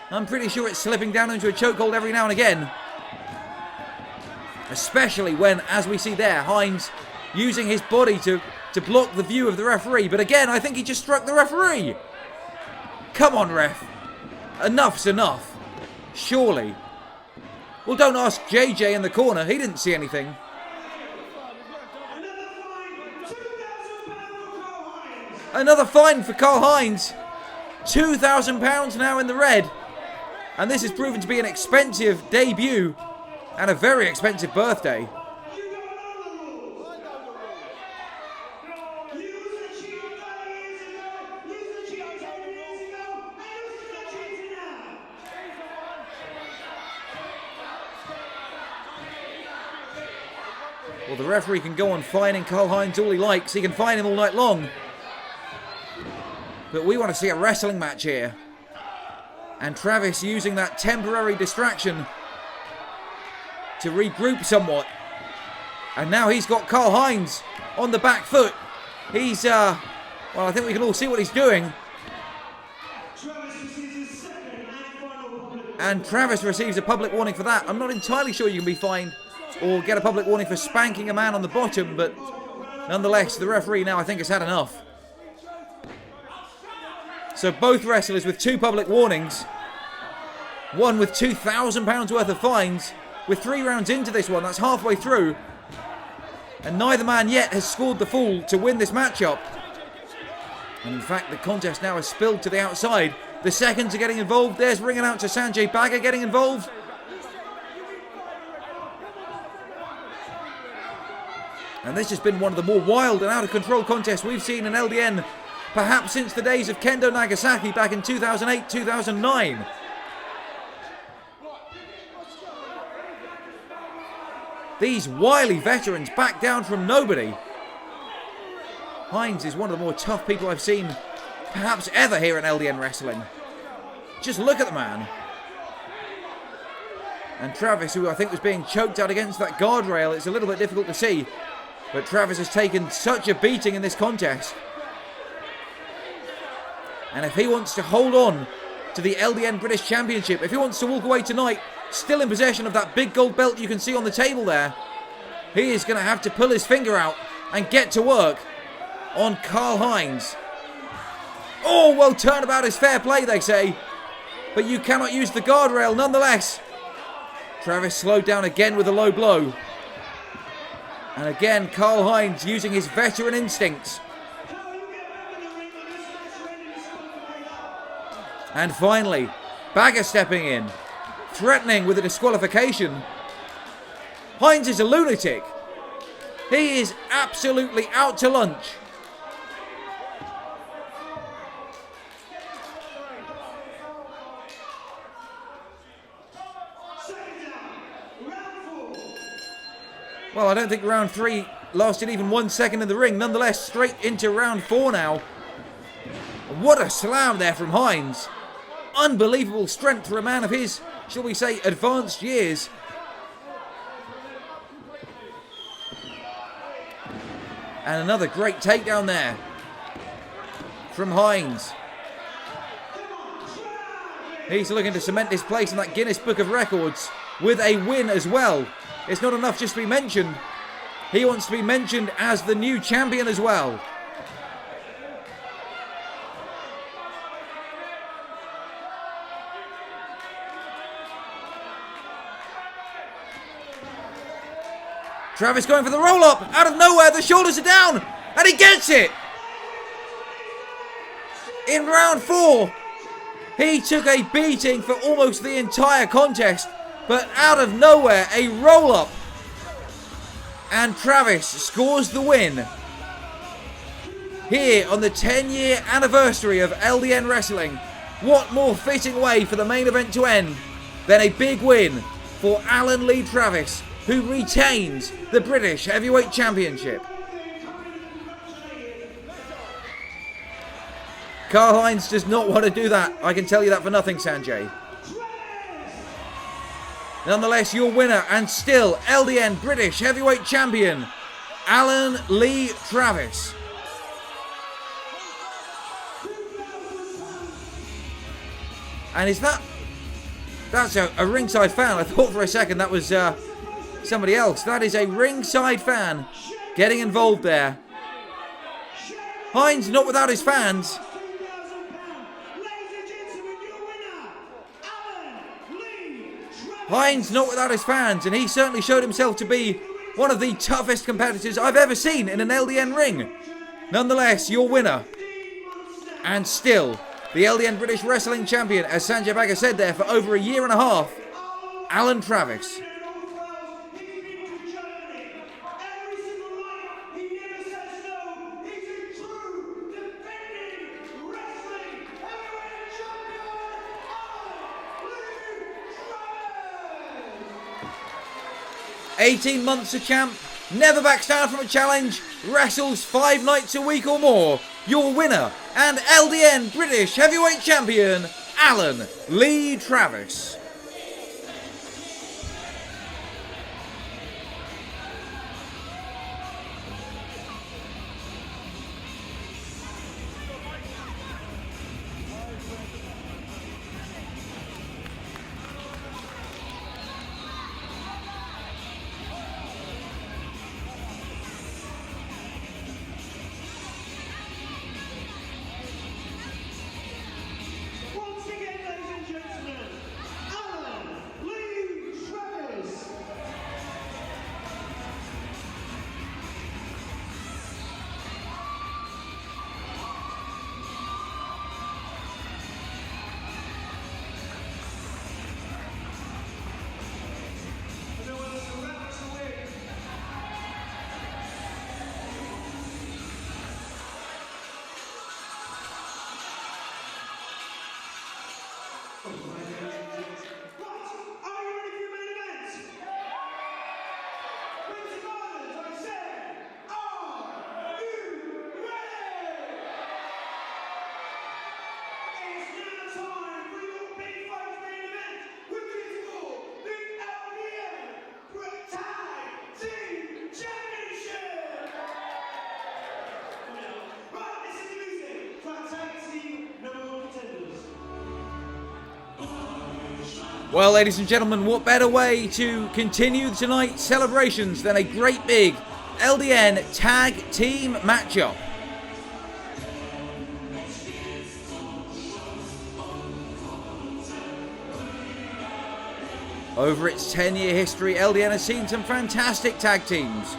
I'm pretty sure it's slipping down into a chokehold every now and again. Especially when, as we see there, Heinz using his body to block the view of the referee. But again, I think he just struck the referee. Come on, ref. Enough's enough. Surely. Well, don't ask JJ in the corner. He didn't see anything. Another fine for Karl-Heinz. £2,000 now in the red. And this has proven to be an expensive debut and a very expensive birthday. Well, the referee can go on fining Karl-Heinz all he likes. He can fine him all night long. But we want to see a wrestling match here. And Travis using that temporary distraction to regroup somewhat. And now he's got Karl-Heinz on the back foot. He's, well, I think we can all see what he's doing. And Travis receives a public warning for that. I'm not entirely sure you can be fined or get a public warning for spanking a man on the bottom, but nonetheless, the referee now I think has had enough. So both wrestlers with 2 public warnings, one with £2,000 worth of fines. We're 3 rounds into this one, that's halfway through, and neither man yet has scored the full to win this matchup. And in fact, the contest now has spilled to the outside. The seconds are getting involved. There's ring announcer Sanjay Bagga getting involved. And this has been one of the more wild and out-of-control contests we've seen in LDN, perhaps since the days of Kendo Nagasaki back in 2008-2009. These wily veterans back down from nobody. Heinz is one of the more tough people I've seen, perhaps ever, here in LDN Wrestling. Just look at the man. And Travis, who I think was being choked out against that guardrail, it's a little bit difficult to see. But Travis has taken such a beating in this contest. And if he wants to hold on to the LDN British Championship, if he wants to walk away tonight, still in possession of that big gold belt you can see on the table there, he is going to have to pull his finger out and get to work on Karl-Heinz. Oh, well, turnabout is fair play, they say. But you cannot use the guardrail nonetheless. Travis slowed down again with a low blow. And again, Karl-Heinz using his veteran instincts. And finally, Bagger stepping in, threatening with a disqualification. Heinz is a lunatic. He is absolutely out to lunch. Well, I don't think round 3 lasted even 1 second in the ring. Nonetheless, straight into round 4 now. What a slam there from Hines. Unbelievable strength for a man of his, shall we say, advanced years. And another great takedown there from Hines. He's looking to cement his place in that Guinness Book of Records with a win as well. It's not enough just to be mentioned. He wants to be mentioned as the new champion as well. Travis going for the roll-up. Out of nowhere, the shoulders are down. And he gets it. In round 4, he took a beating for almost the entire contest. But out of nowhere, a roll-up. And Travis scores the win. Here on the 10-year anniversary of LDN Wrestling. What more fitting way for the main event to end than a big win for Alan Lee Travis, who retains the British Heavyweight Championship. Karl Hines does not want to do that. I can tell you that for nothing, Sanjay. Nonetheless, your winner and still LDN British Heavyweight Champion, Alan Lee Travis. And is that's a ringside fan? I thought for a second that was somebody else. That is a ringside fan getting involved there. Hines not without his fans. Hines not without his fans, and he certainly showed himself to be one of the toughest competitors I've ever seen in an LDN ring. Nonetheless, your winner, and still the LDN British Wrestling Champion, as Sanjay Bagga said there, for over a year and a half, Alan Travis. "18 months a champ, never backs down from a challenge, wrestles 5 nights a week or more. Your winner and LDN British Heavyweight Champion, Alan Lee Travis." Well, ladies and gentlemen, what better way to continue tonight's celebrations than a great big LDN tag team matchup. Over its 10-year history, LDN has seen some fantastic tag teams.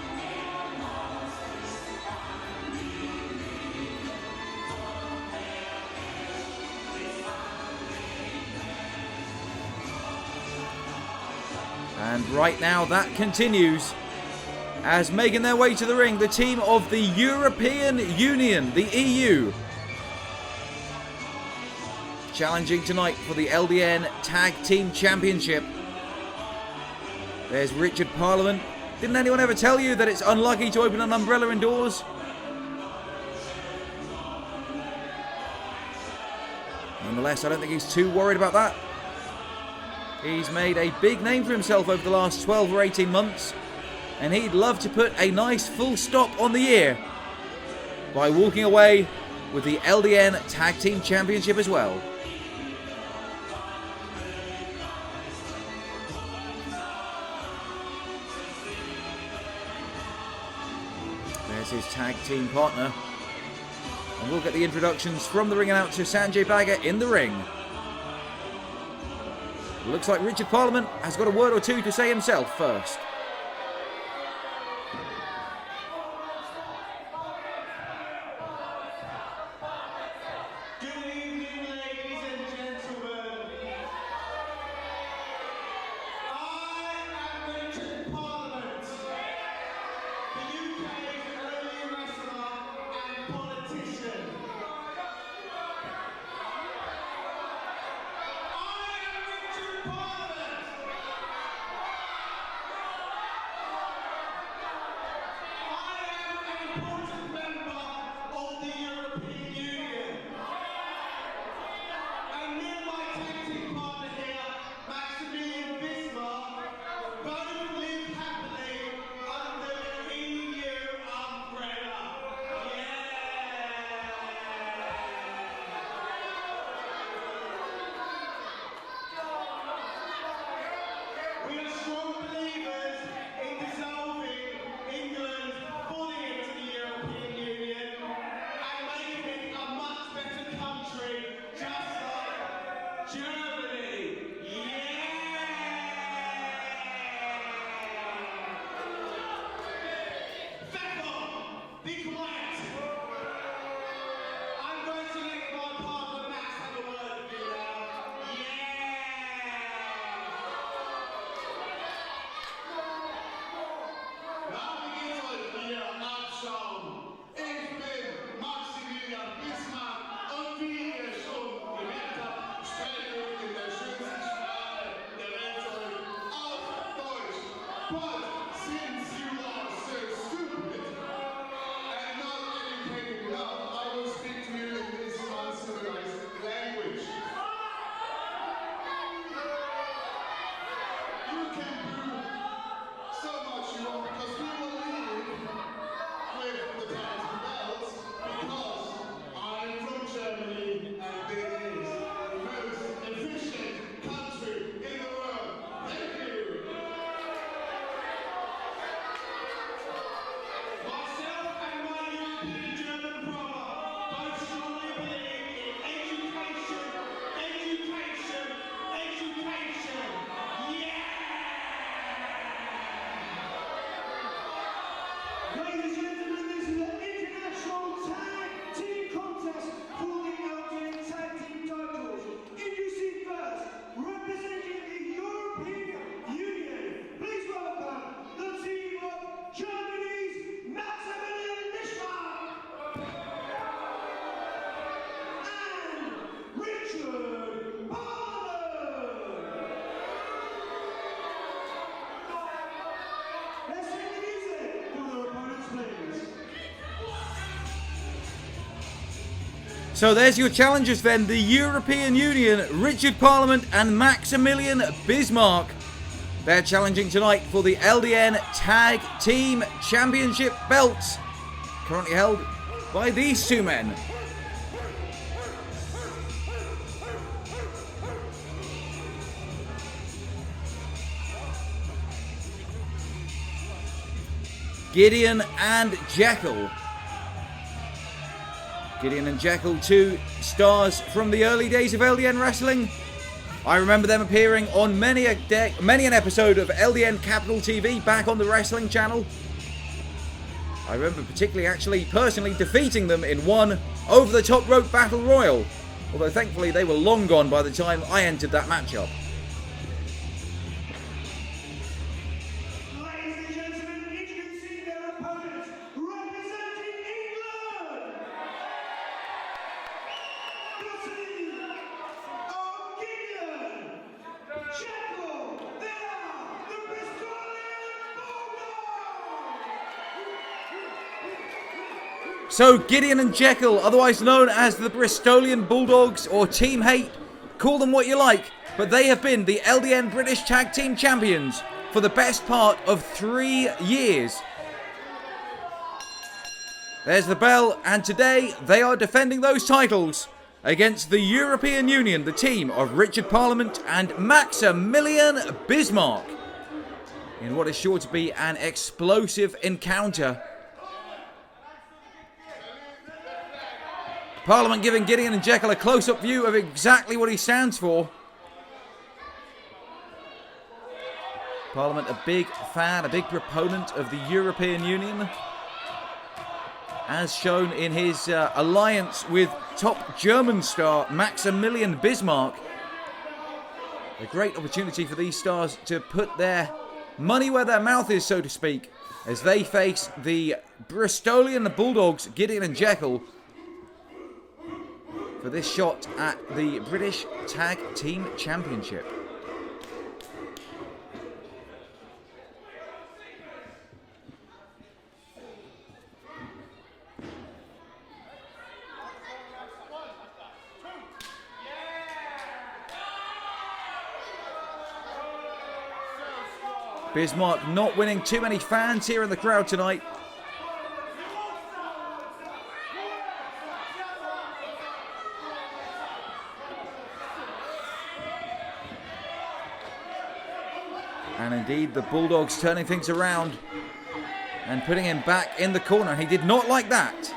And right now that continues as making their way to the ring, the team of the European Union, the EU. Challenging tonight for the LDN Tag Team Championship. There's Richard Parliament Didn't anyone ever tell you that it's unlucky to open an umbrella indoors? Nonetheless, I don't think he's too worried about that. He's made a big name for himself over the last 12 or 18 months, and he'd love to put a nice full stop on the year by walking away with the LDN Tag Team Championship as well. There's his tag team partner. And we'll get the introductions from the ring announcer Sanjay Bagga in the ring. It looks like Richard Parliament has got a word or two to say himself first. Good evening, ladies and gentlemen. I am Richard Parliament, the UK's only wrestler and politician. I am Richard Parliament. I am an important member of the European Union. And me and my tag team partner here, Maximilian Bismarck, both live happily under the EU umbrella. We are strong believers in dissolving England fully into the European Union and making it a much better country, just like Germany. Feckle, be quiet. I'm going to let my partner Max have a word with you now. Haben wir heute hier anschauen. Ich bin Maximilian Bismarck und wie ihr schon gemerkt habt, spreche ich in der schönsten Sprache der Welt auf Deutsch. But since you are so stupid and not educated enough, I will speak to you in this uncivilized language. You can do so much you want because we will leave with the Phantom Bells because I'm from Germany and this is the most efficient country in the world. Thank you. Myself and my European German brother both strongly believe in education, education, education. Ladies and gentlemen, this is an international tag team contest for the LDN tag team titles. Introducing first, representing the European Union, please welcome the team of Germany's Maximilian Bismarck and Richard Parliament. Let's hit the music for the opponents, please. So there's your challengers then, the European Union, Richard Parliament and Maximilian Bismarck. They're challenging tonight for the LDN Tag Team Championship belts, currently held by these two men. Gideon and Jekyll. Gideon and Jekyll, two stars from the early days of LDN Wrestling. I remember them appearing on many an episode of LDN Capital TV back on the Wrestling Channel. I remember particularly personally defeating them in one over-the-top rope battle royal, although thankfully they were long gone by the time I entered that matchup. Ladies and gentlemen, introducing their opponents, representing England. The team of Gideon, Jekyll, they are the Bristolian Bulldogs. So Gideon and Jekyll, otherwise known as the Bristolian Bulldogs or Team Hate, call them what you like, but they have been the LDN British Tag Team Champions for the best part of 3 years. There's the bell, and today they are defending those titles against the European Union, the team of Richard Parliament and Maximilian Bismarck, in what is sure to be an explosive encounter. Parliament giving Gideon and Jekyll a close-up view of exactly what he stands for. Parliament, a big fan, a big proponent of the European Union, as shown in his alliance with top German star Maximilian Bismarck. A great opportunity for these stars to put their money where their mouth is, so to speak, as they face the Bristolian Bulldogs, Gideon and Jekyll, for this shot at the British Tag Team Championship. Bismarck not winning too many fans here in the crowd tonight. And indeed, the Bulldogs turning things around and putting him back in the corner. He did not like that.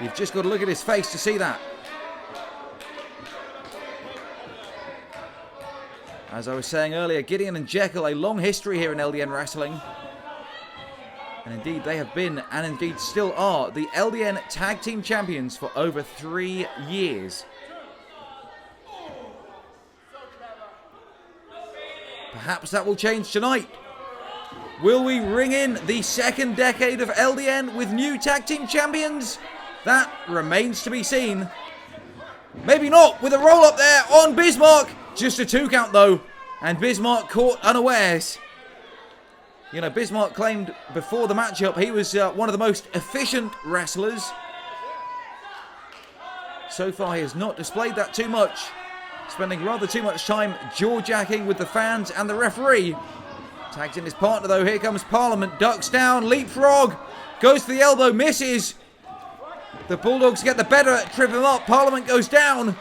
You've just got to look at his face to see that. As I was saying earlier, Gideon and Jekyll, a long history here in LDN Wrestling. And indeed, they have been, and indeed still are, the LDN Tag Team Champions for over 3 years. Perhaps that will change tonight. Will we ring in the second decade of LDN with new Tag Team Champions? That remains to be seen. Maybe not, with a roll-up there on Bismarck. Just a 2 count though, and Bismarck caught unawares. You know, Bismarck claimed before the matchup he was one of the most efficient wrestlers. So far he has not displayed that too much, spending rather too much time jaw-jacking with the fans and the referee. Tags in his partner though, here comes Parliament, ducks down, leapfrog, goes for the elbow, misses. The Bulldogs get the better, trip him up, Parliament goes down.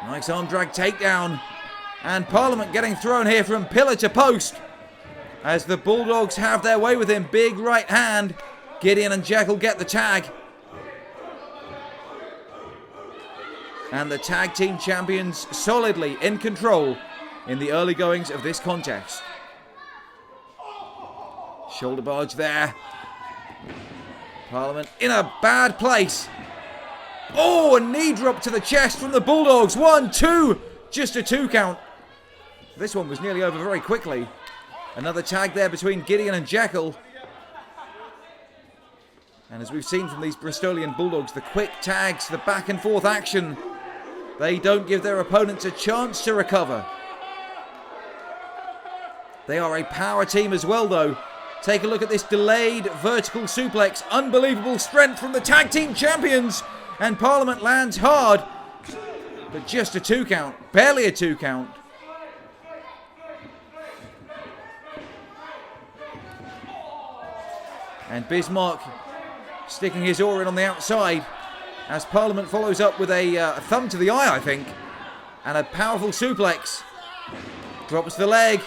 Nice arm drag takedown. And Parliament getting thrown here from pillar to post, as the Bulldogs have their way with him. Big right hand. Gideon and Jekyll get the tag. And the Tag Team Champions solidly in control in the early goings of this contest. Shoulder barge there. Parliament in a bad place. Oh, a knee drop to the chest from the Bulldogs. 1, 2. Just a 2 count. This one was nearly over very quickly. Another tag there between Gideon and Jekyll. And as we've seen from these Bristolian Bulldogs, the quick tags, the back and forth action, they don't give their opponents a chance to recover. They are a power team as well though. Take a look at this delayed vertical suplex. Unbelievable strength from the Tag Team Champions. And Parliament lands hard, but just a 2 count, barely a 2 count. And Bismarck sticking his oar in on the outside, as Parliament follows up with a thumb to the eye, I think, and a powerful suplex. Drops the leg.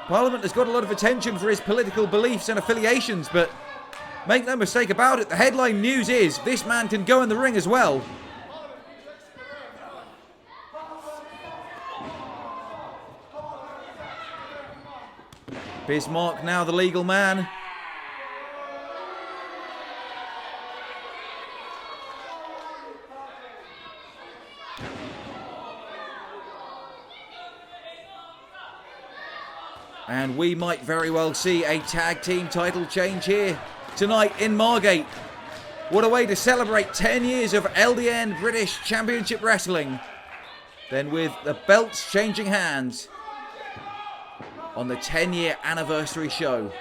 Parliament has got a lot of attention for his political beliefs and affiliations, but make no mistake about it, the headline news is this man can go in the ring as well. Bismarck now the legal man. And we might very well see a tag team title change here tonight in Margate. What a way to celebrate 10 years of LDN British Championship Wrestling. Then with the belts changing hands on the 10-year anniversary show.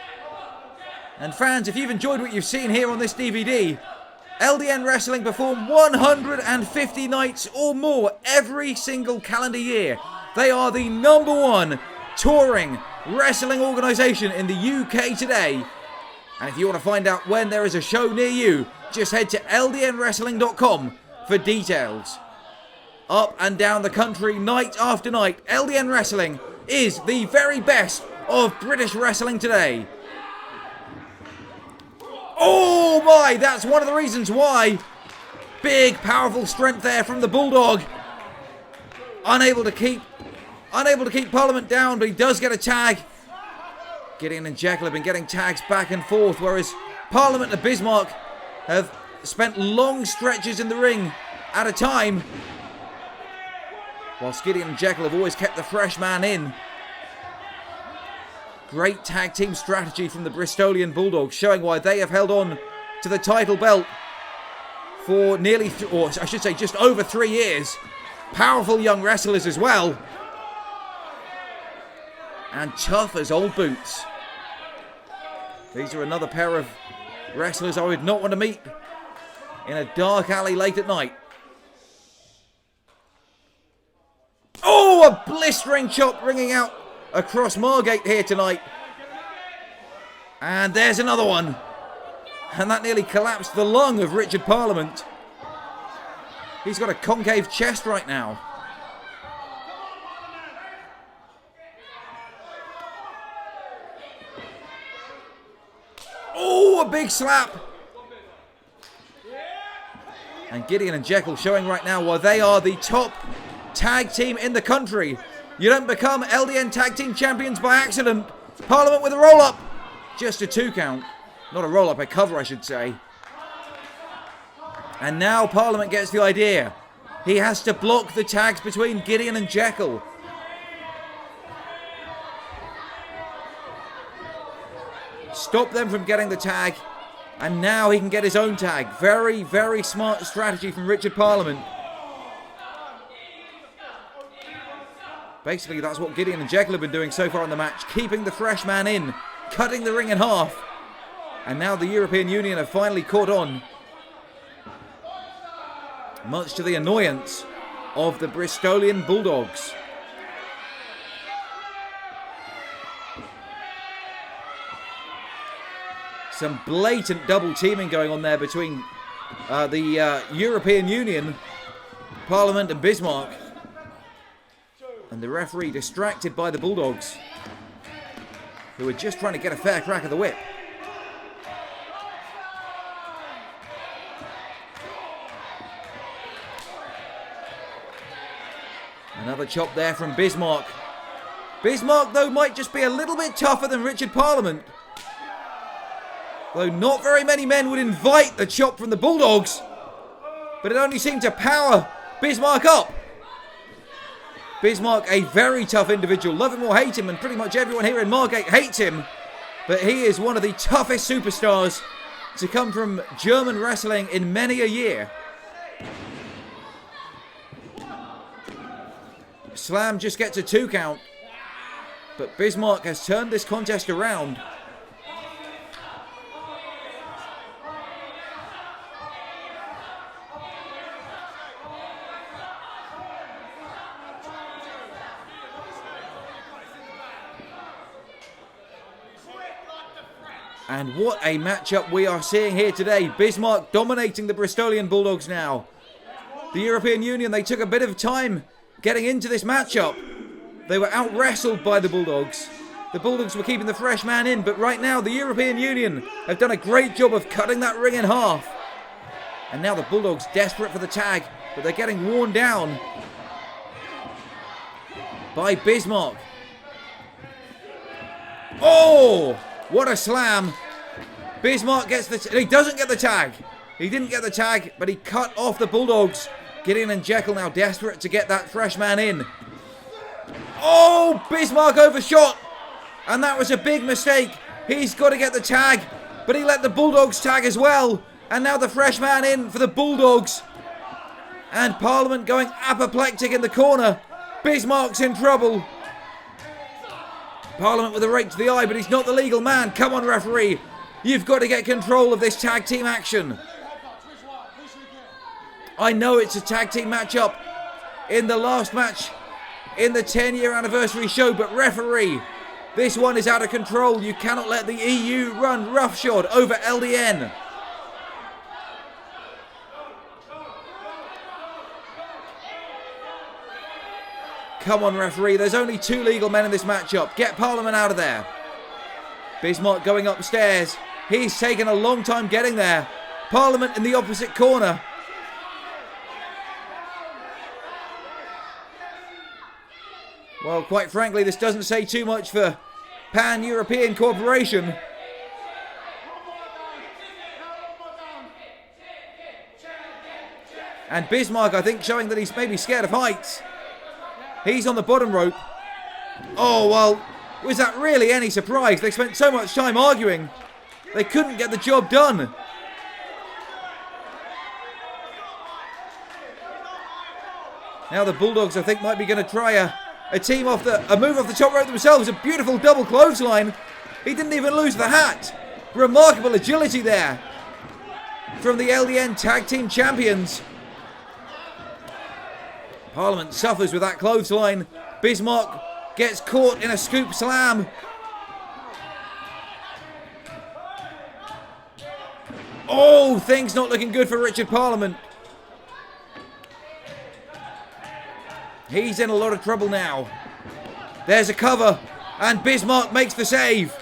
And fans, if you've enjoyed what you've seen here on this DVD, LDN Wrestling perform 150 nights or more every single calendar year. They are the #1 touring wrestling organisation in the UK today. And if you want to find out when there is a show near you, just head to ldnwrestling.com for details. Up and down the country, night after night, LDN Wrestling is the very best of British wrestling today. Oh my, that's one of the reasons why. Big, powerful strength there from the Bulldog. Unable to keep Parliament down, but he does get a tag. Gideon and Jekyll have been getting tags back and forth, whereas Parliament and Bismarck have spent long stretches in the ring at a time. Whilst Gideon and Jekyll have always kept the fresh man in. Great tag team strategy from the Bristolian Bulldogs, showing why they have held on to the title belt for nearly, or I should say just over 3 years. Powerful young wrestlers as well. And tough as old boots. These are another pair of wrestlers I would not want to meet in a dark alley late at night. Oh, a blistering chop ringing out across Margate here tonight. And there's another one. And that nearly collapsed the lung of Richard Parliament. He's got a concave chest right now. Oh, a big slap. And Gideon and Jekyll showing right now why they are the top tag team in the country. You don't become LDN Tag Team Champions by accident. Parliament with a roll-up. Just a 2 count. Not a roll-up, a cover I should say. And now Parliament gets the idea. He has to block the tags between Gideon and Jekyll. Stop them from getting the tag. And now he can get his own tag. Very, very smart strategy from Richard Parliament. Basically, that's what Gideon and Jekyll have been doing so far in the match. Keeping the fresh man in. Cutting the ring in half. And now the European Union have finally caught on. Much to the annoyance of the Bristolian Bulldogs. Some blatant double teaming going on there between the European Union, Parliament and Bismarck. And the referee distracted by the Bulldogs, who are just trying to get a fair crack of the whip. Another chop there from Bismarck. Bismarck, though, might just be a little bit tougher than Richard Parliament. Though not very many men would invite the chop from the Bulldogs. But it only seemed to power Bismarck up. Bismarck, a very tough individual. Love him or hate him, and pretty much everyone here in Margate hates him. But he is one of the toughest superstars to come from German wrestling in many a year. Slam just gets a 2 count. But Bismarck has turned this contest around. And what a matchup we are seeing here today. Bismarck dominating the Bristolian Bulldogs now. The European Union, they took a bit of time getting into this matchup. They were out-wrestled by the Bulldogs. The Bulldogs were keeping the fresh man in, but right now the European Union have done a great job of cutting that ring in half. And now the Bulldogs desperate for the tag, but they're getting worn down by Bismarck. Oh! What a slam. Bismarck gets he doesn't get the tag. He didn't get the tag, but he cut off the Bulldogs. Gideon and Jekyll now desperate to get that fresh man in. Oh, Bismarck overshot. And that was a big mistake. He's got to get the tag, but he let the Bulldogs tag as well. And now the fresh man in for the Bulldogs. And Parliament going apoplectic in the corner. Bismarck's in trouble. Parliament with a rake to the eye, but he's not the legal man. Come on, referee. You've got to get control of this tag team action. I know it's a tag team matchup in the last match in the 10-year anniversary show, but referee, this one is out of control. You cannot let the EU run roughshod over LDN. Come on, referee. There's only 2 legal men in this matchup. Get Parliament out of there. Bismarck going upstairs. He's taken a long time getting there. Parliament in the opposite corner. Well, quite frankly, this doesn't say too much for Pan-European cooperation. And Bismarck, I think, showing that he's maybe scared of heights. He's on the bottom rope. Oh, well, was that really any surprise? They spent so much time arguing. They couldn't get the job done. Now the Bulldogs, I think, might be going to try a move off the top rope themselves. A beautiful double clothesline. He didn't even lose the hat. Remarkable agility there from the LDN Tag Team Champions. Parliament suffers with that clothesline. Bismarck gets caught in a scoop slam. Oh, things not looking good for Richard Parliament. He's in a lot of trouble now. There's a cover, and Bismarck makes the save.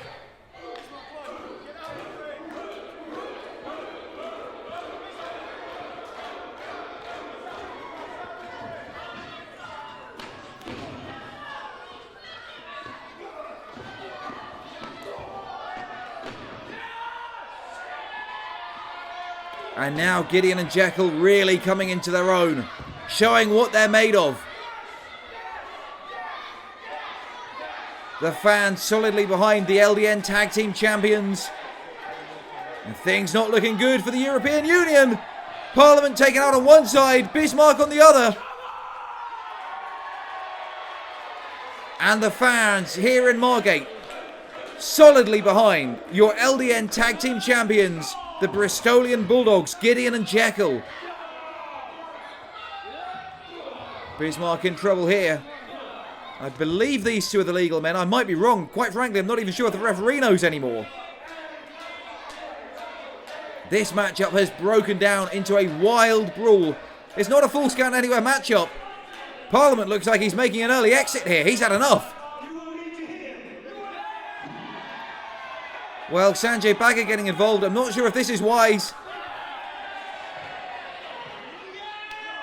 And now Gideon and Jekyll really coming into their own, showing what they're made of. The fans solidly behind the LDN Tag Team Champions. And things not looking good for the European Union. Parliament taken out on one side, Bismarck on the other. And the fans here in Margate, solidly behind your LDN Tag Team Champions, the Bristolian Bulldogs, Gideon and Jekyll. Bismarck in trouble here. I believe these two are the legal men. I might be wrong. Quite frankly, I'm not even sure if the referee knows anymore. This matchup has broken down into a wild brawl. It's not a full Scout Anywhere matchup. Parliament looks like he's making an early exit here. He's had enough. Well, Sanjay Bagga getting involved. I'm not sure if this is wise.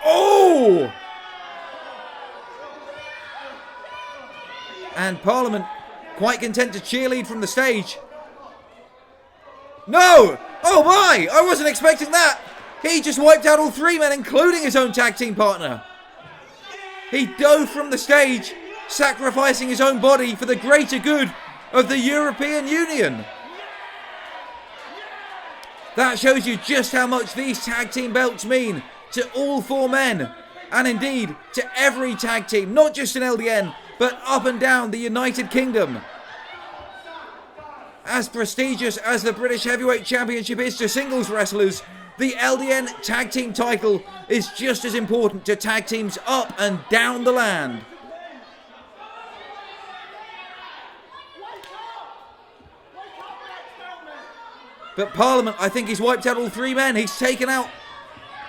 Oh! And Parliament quite content to cheerlead from the stage. No! Oh my! I wasn't expecting that! He just wiped out all 3 men, including his own tag team partner. He dove from the stage, sacrificing his own body for the greater good of the European Union. That shows you just how much these tag team belts mean to all 4 men. And indeed, to every tag team, not just in LDN, but up and down the United Kingdom. As prestigious as the British Heavyweight Championship is to singles wrestlers, the LDN Tag Team title is just as important to tag teams up and down the land. But Parliament, I think he's wiped out all 3 men. He's taken out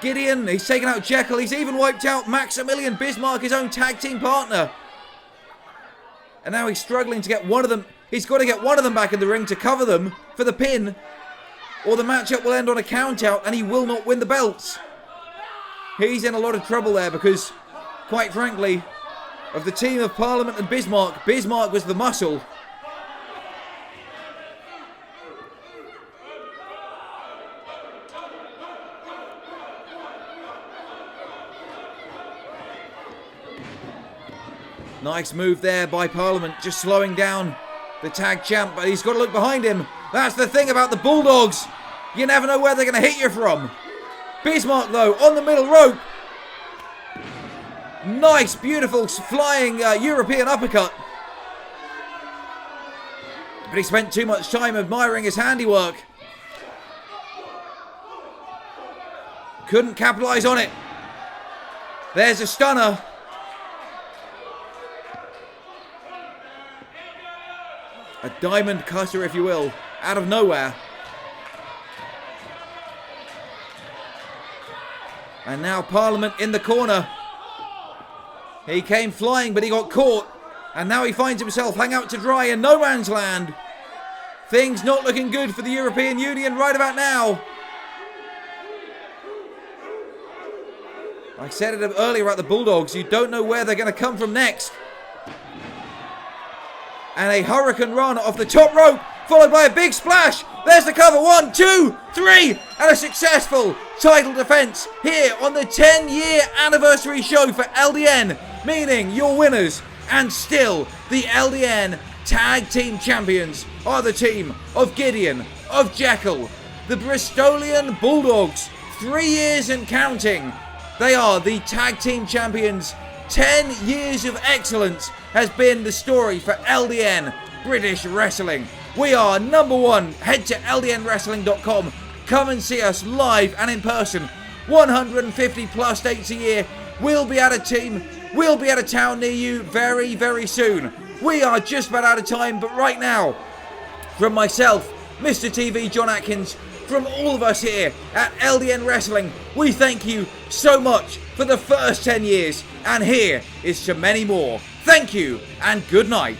Gideon, he's taken out Jekyll, he's even wiped out Maximilian Bismarck, his own tag team partner. And now he's struggling to get one of them. He's got to get one of them back in the ring to cover them for the pin, or the matchup will end on a count out and he will not win the belts. He's in a lot of trouble there because, quite frankly, of the team of Parliament and Bismarck, Bismarck was the muscle. Nice move there by Parliament, just slowing down the tag champ, but he's got to look behind him. That's the thing about the Bulldogs. You never know where they're going to hit you from. Bismarck, though, on the middle rope. Nice, beautiful, flying European uppercut. But he spent too much time admiring his handiwork. couldn't capitalize on it. There's a stunner. A diamond cutter, if you will, out of nowhere. And now Parliament in the corner. He came flying, but he got caught. And now he finds himself hung out to dry in no man's land. Things not looking good for the European Union right about now. I said it earlier about the Bulldogs. You don't know where they're going to come from next. And a hurricane run off the top rope, followed by a big splash. There's the cover. 1, 2, 3. And a successful title defense here on the 10-year anniversary show for LDN. Meaning your winners and still the LDN Tag Team Champions are the team of Gideon, of Jekyll, the Bristolian Bulldogs. 3 years and counting. They are the Tag Team Champions. 10 years of excellence has been the story for LDN British Wrestling. We are number one. Head to ldnwrestling.com. Come and see us live and in person. 150 plus dates a year. We'll be at a team. We'll be at a town near you very, very soon. We are just about out of time, but right now, from myself, Mr. TV John Atkins, from all of us here at LDN Wrestling, we thank you so much for the first 10 years, and here is to many more. Thank you, and good night.